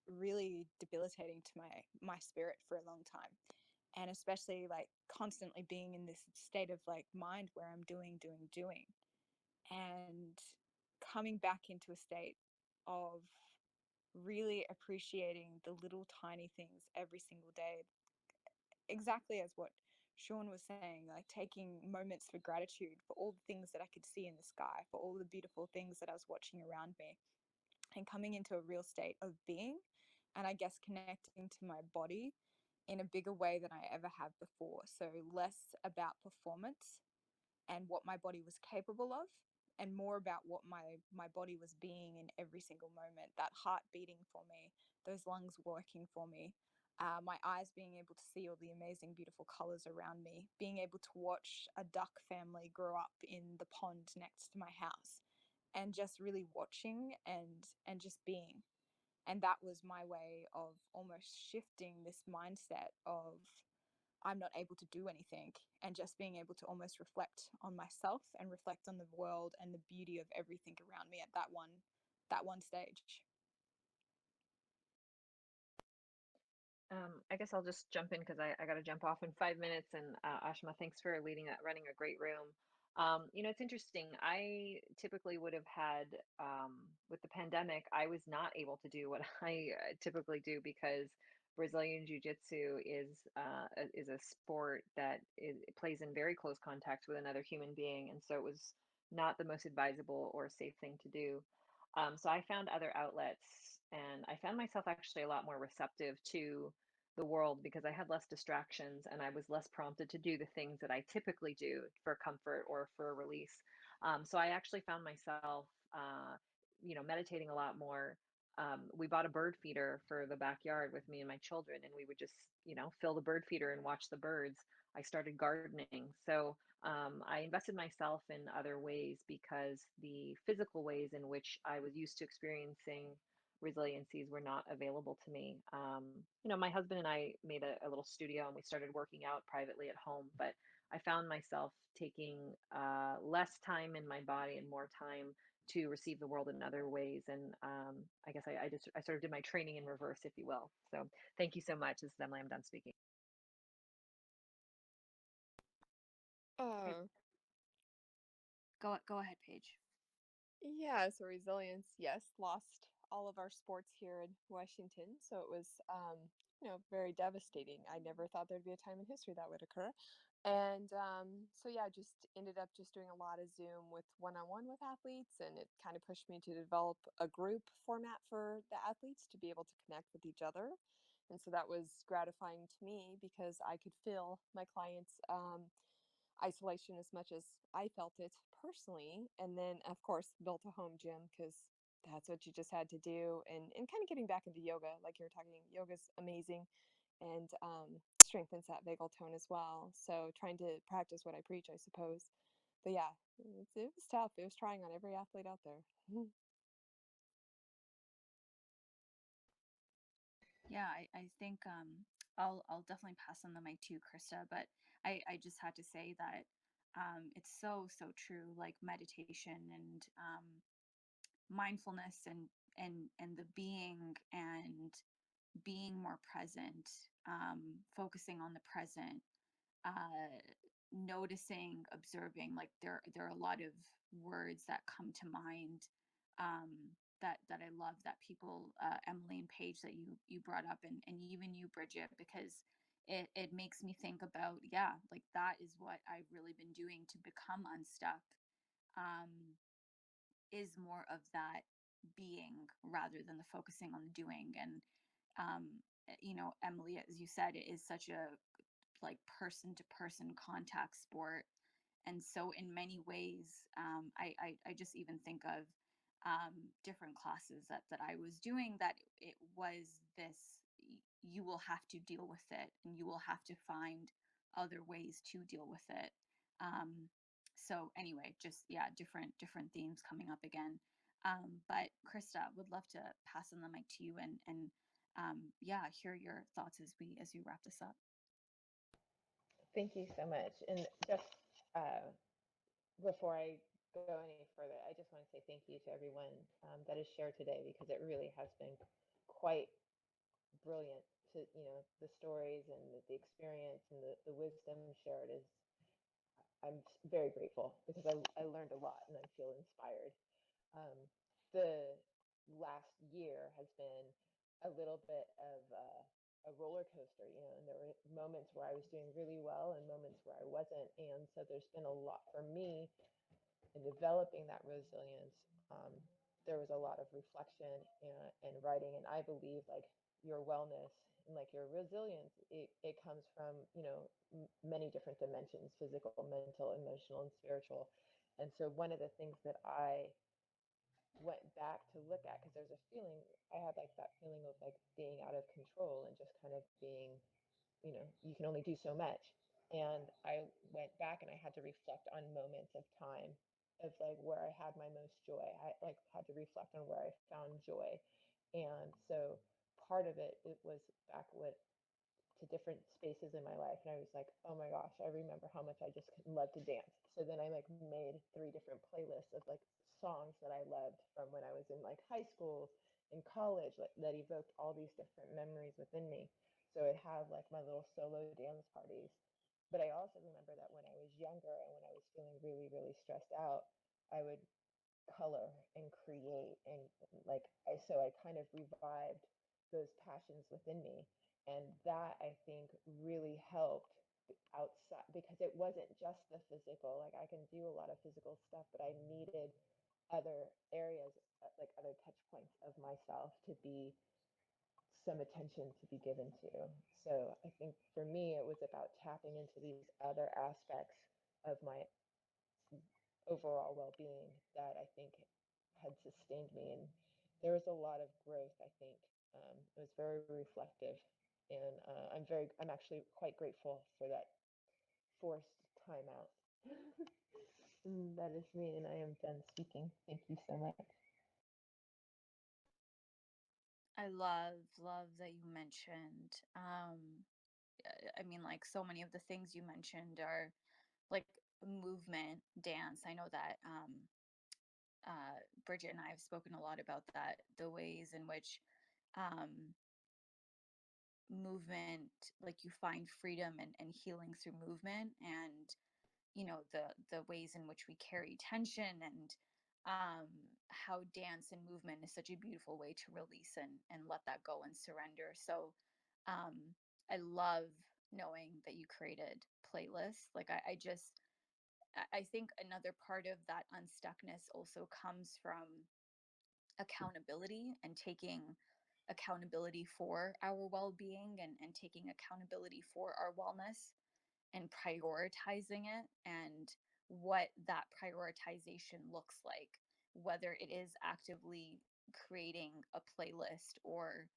really debilitating to my spirit for a long time. And especially like constantly being in this state of like mind where I'm doing, and coming back into a state of really appreciating the little tiny things every single day, exactly as what Sean was saying, like taking moments for gratitude for all the things that I could see in the sky, for all the beautiful things that I was watching around me, and coming into a real state of being, and I guess connecting to my body in a bigger way than I ever have before. So less about performance and what my body was capable of, and more about what my body was being in every single moment, that heart beating for me, those lungs working for me, my eyes being able to see all the amazing beautiful colors around me, being able to watch a duck family grow up in the pond next to my house, and just really watching and just being. And that was my way of almost shifting this mindset of I'm not able to do anything, and just being able to almost reflect on myself and reflect on the world and the beauty of everything around me at that one stage. I guess I'll just jump in because I got to jump off in 5 minutes. And Ashma, thanks for running a great room. It's interesting. I typically would have had, with the pandemic, I was not able to do what I typically do because Brazilian Jiu-Jitsu is a sport that it plays in very close contact with another human being, and so it was not the most advisable or safe thing to do. So I found other outlets, and I found myself actually a lot more receptive to the world because I had less distractions and I was less prompted to do the things that I typically do for comfort or for release. So I actually found myself, meditating a lot more. We bought a bird feeder for the backyard with me and my children, and we would just, fill the bird feeder and watch the birds. I started gardening. So I invested myself in other ways because the physical ways in which I was used to experiencing resiliencies were not available to me. My husband and I made a little studio and we started working out privately at home, but I found myself taking less time in my body and more time to receive the world in other ways. And I guess I sort of did my training in reverse, if you will. So thank you so much. This is Emily. I'm done speaking. Go ahead, Paige. Yeah, so resilience, yes, lost all of our sports here in Washington, so it was very devastating. I never thought there'd be a time in history that would occur. And so yeah, just ended up just doing a lot of Zoom with one-on-one with athletes, and it kind of pushed me to develop a group format for the athletes to be able to connect with each other. And so that was gratifying to me because I could feel my clients' isolation as much as I felt it personally. And then, of course, built a home gym because that's what you just had to do. And kind of getting back into yoga, like you were talking, yoga's amazing and strengthens that vagal tone as well. So trying to practice what I preach, I suppose. But yeah, it was tough. It was trying on every athlete out there. Yeah, I think I'll definitely pass on the mic to you, Krista, but I just had to say that it's so true, like meditation and mindfulness and the being and being more present, focusing on the present, uh, noticing, observing. Like there are a lot of words that come to mind. that I love that people, Emily and Paige, that you brought up, and even you, Bridget, because it makes me think about, yeah, like that is what I've really been doing to become unstuck, um, is more of that being rather than the focusing on the doing. And Emily, as you said, it is such a like person to person contact sport. And so in many ways, I just even think of different classes that I was doing, that it was this, you will have to deal with it and you will have to find other ways to deal with it. So anyway, just, yeah, different themes coming up again. But Krista, would love to pass on the mic to you, and yeah, hear your thoughts as we wrap this up. Thank you so much. And just before I go any further, I just want to say thank you to everyone that has shared today, because it really has been quite brilliant. To the stories and the experience and the wisdom shared is, I'm very grateful, because I learned a lot and I feel inspired. Um, the last year has been a little bit of a roller coaster, and there were moments where I was doing really well and moments where I wasn't. And so there's been a lot for me in developing that resilience. Um, there was a lot of reflection and writing, and I believe like your wellness and like your resilience, it comes from many different dimensions: physical, mental, emotional, and spiritual. And so one of the things that I went back to look at, because there's a feeling I had, like that feeling of like being out of control and just kind of being, you can only do so much. And I went back and I had to reflect on moments of time of like where I had my most joy. I like had to reflect on where I found joy. And so part of it was back with to different spaces in my life, and I was like, oh my gosh, I remember how much I just love to dance. So then I like made 3 different playlists of like songs that I loved from when I was in like high school and college, that evoked all these different memories within me. So I have like my little solo dance parties. But I also remember that when I was younger and when I was feeling really, really stressed out, I would color and create, and like I kind of revived those passions within me. And that, I think, really helped outside, because it wasn't just the physical. Like I can do a lot of physical stuff, but I needed other areas, like other touch points of myself, to be some attention to be given to. So I think for me it was about tapping into these other aspects of my overall well-being that I think had sustained me. And there was a lot of growth, I think. It was very reflective, and I'm actually quite grateful for that forced time out. And that is me, and I am done speaking. Thank you so much. I love that you mentioned, I mean, like, so many of the things you mentioned are like movement, dance. I know that Bridget and I have spoken a lot about that, the ways in which um, movement, like you find freedom and healing through movement, and the ways in which we carry tension, and how dance and movement is such a beautiful way to release and let that go and surrender. So I love knowing that you created playlists. Like I think another part of that unstuckness also comes from accountability, and taking accountability for our well-being, and taking accountability for our wellness, and prioritizing it, and what that prioritization looks like, whether it is actively creating a playlist, or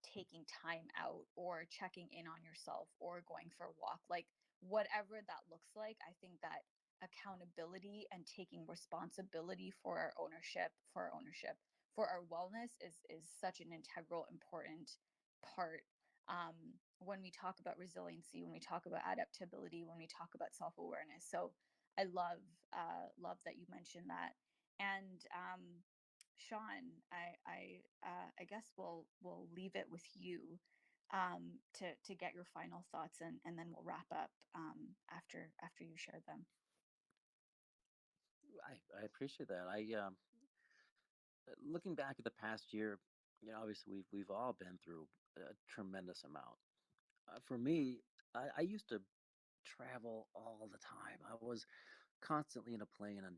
taking time out, or checking in on yourself, or going for a walk, like whatever that looks like. I think that accountability and taking responsibility for our ownership, for our wellness, is such an integral, important part, when we talk about resiliency, when we talk about adaptability, when we talk about self-awareness. So I love that you mentioned that. And Sean, I guess we'll leave it with you, to get your final thoughts, and then we'll wrap up after you share them. I appreciate that. looking back at the past year, obviously we've all been through a tremendous amount. For me, I used to travel all the time. I was constantly in a plane and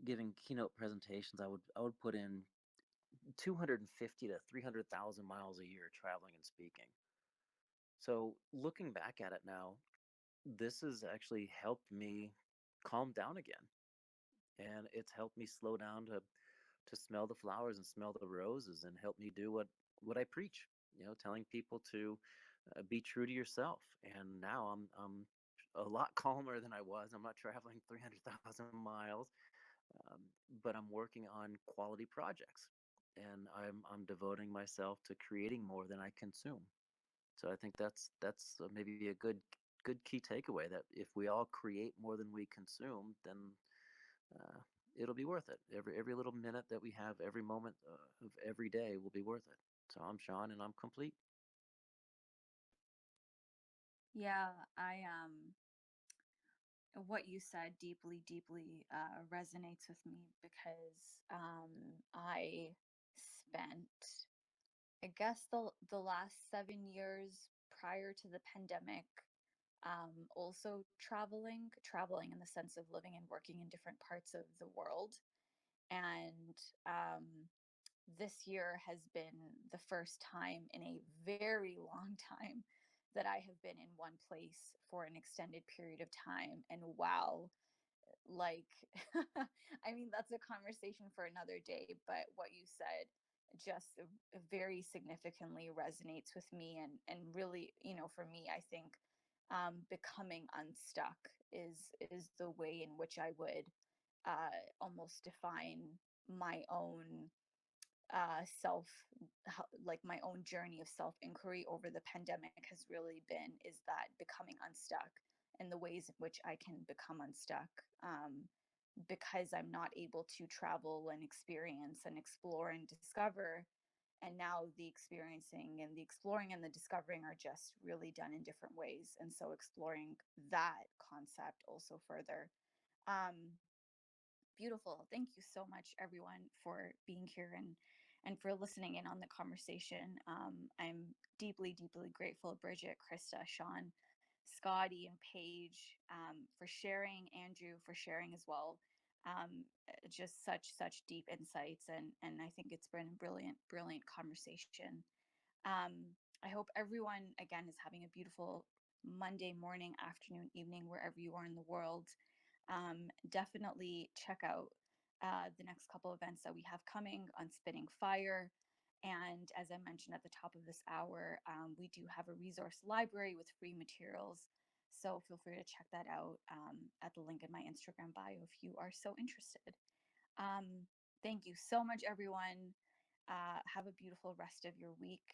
giving keynote presentations. I would put in 250 to 300,000 miles a year traveling and speaking. So looking back at it now, this has actually helped me calm down again, and it's helped me slow down to smell the flowers and smell the roses, and help me do what I preach. Telling people to be true to yourself. And now I'm a lot calmer than I was. I'm not traveling 300,000 miles, um, but I'm working on quality projects, and I'm devoting myself to creating more than I consume. So I think that's maybe a good key takeaway, that if we all create more than we consume, then uh, it'll be worth it. Every little minute that we have, every moment of every day will be worth it. So I'm Sean, and I'm complete. Yeah, I what you said deeply, deeply resonates with me because I spent, I guess, the last 7 years prior to the pandemic, also traveling in the sense of living and working in different parts of the world. And this year has been the first time in a very long time that I have been in one place for an extended period of time. And wow, like, I mean, that's a conversation for another day, but what you said just very significantly resonates with me. And really, for me, I think becoming unstuck is the way in which I would almost define my own self, like my own journey of self inquiry over the pandemic has really been, is that becoming unstuck, and the ways in which I can become unstuck, because I'm not able to travel and experience and explore and discover. And now the experiencing and the exploring and the discovering are just really done in different ways. And so exploring that concept also further. Um, Beautiful. Thank you so much, everyone, for being here and for listening in on the conversation. I'm deeply, deeply grateful, Bridget, Krista, Sean, Scotty, and Paige, for sharing. Andrew for sharing as well. Just such deep insights, and I think it's been a brilliant, brilliant conversation. I hope everyone again is having a beautiful Monday morning, afternoon, evening, wherever you are in the world. Definitely check out the next couple events that we have coming on Spitting Fire. And as I mentioned at the top of this hour, we do have a resource library with free materials. So feel free to check that out at the link in my Instagram bio if you are so interested. Thank you so much, everyone. Have a beautiful rest of your week.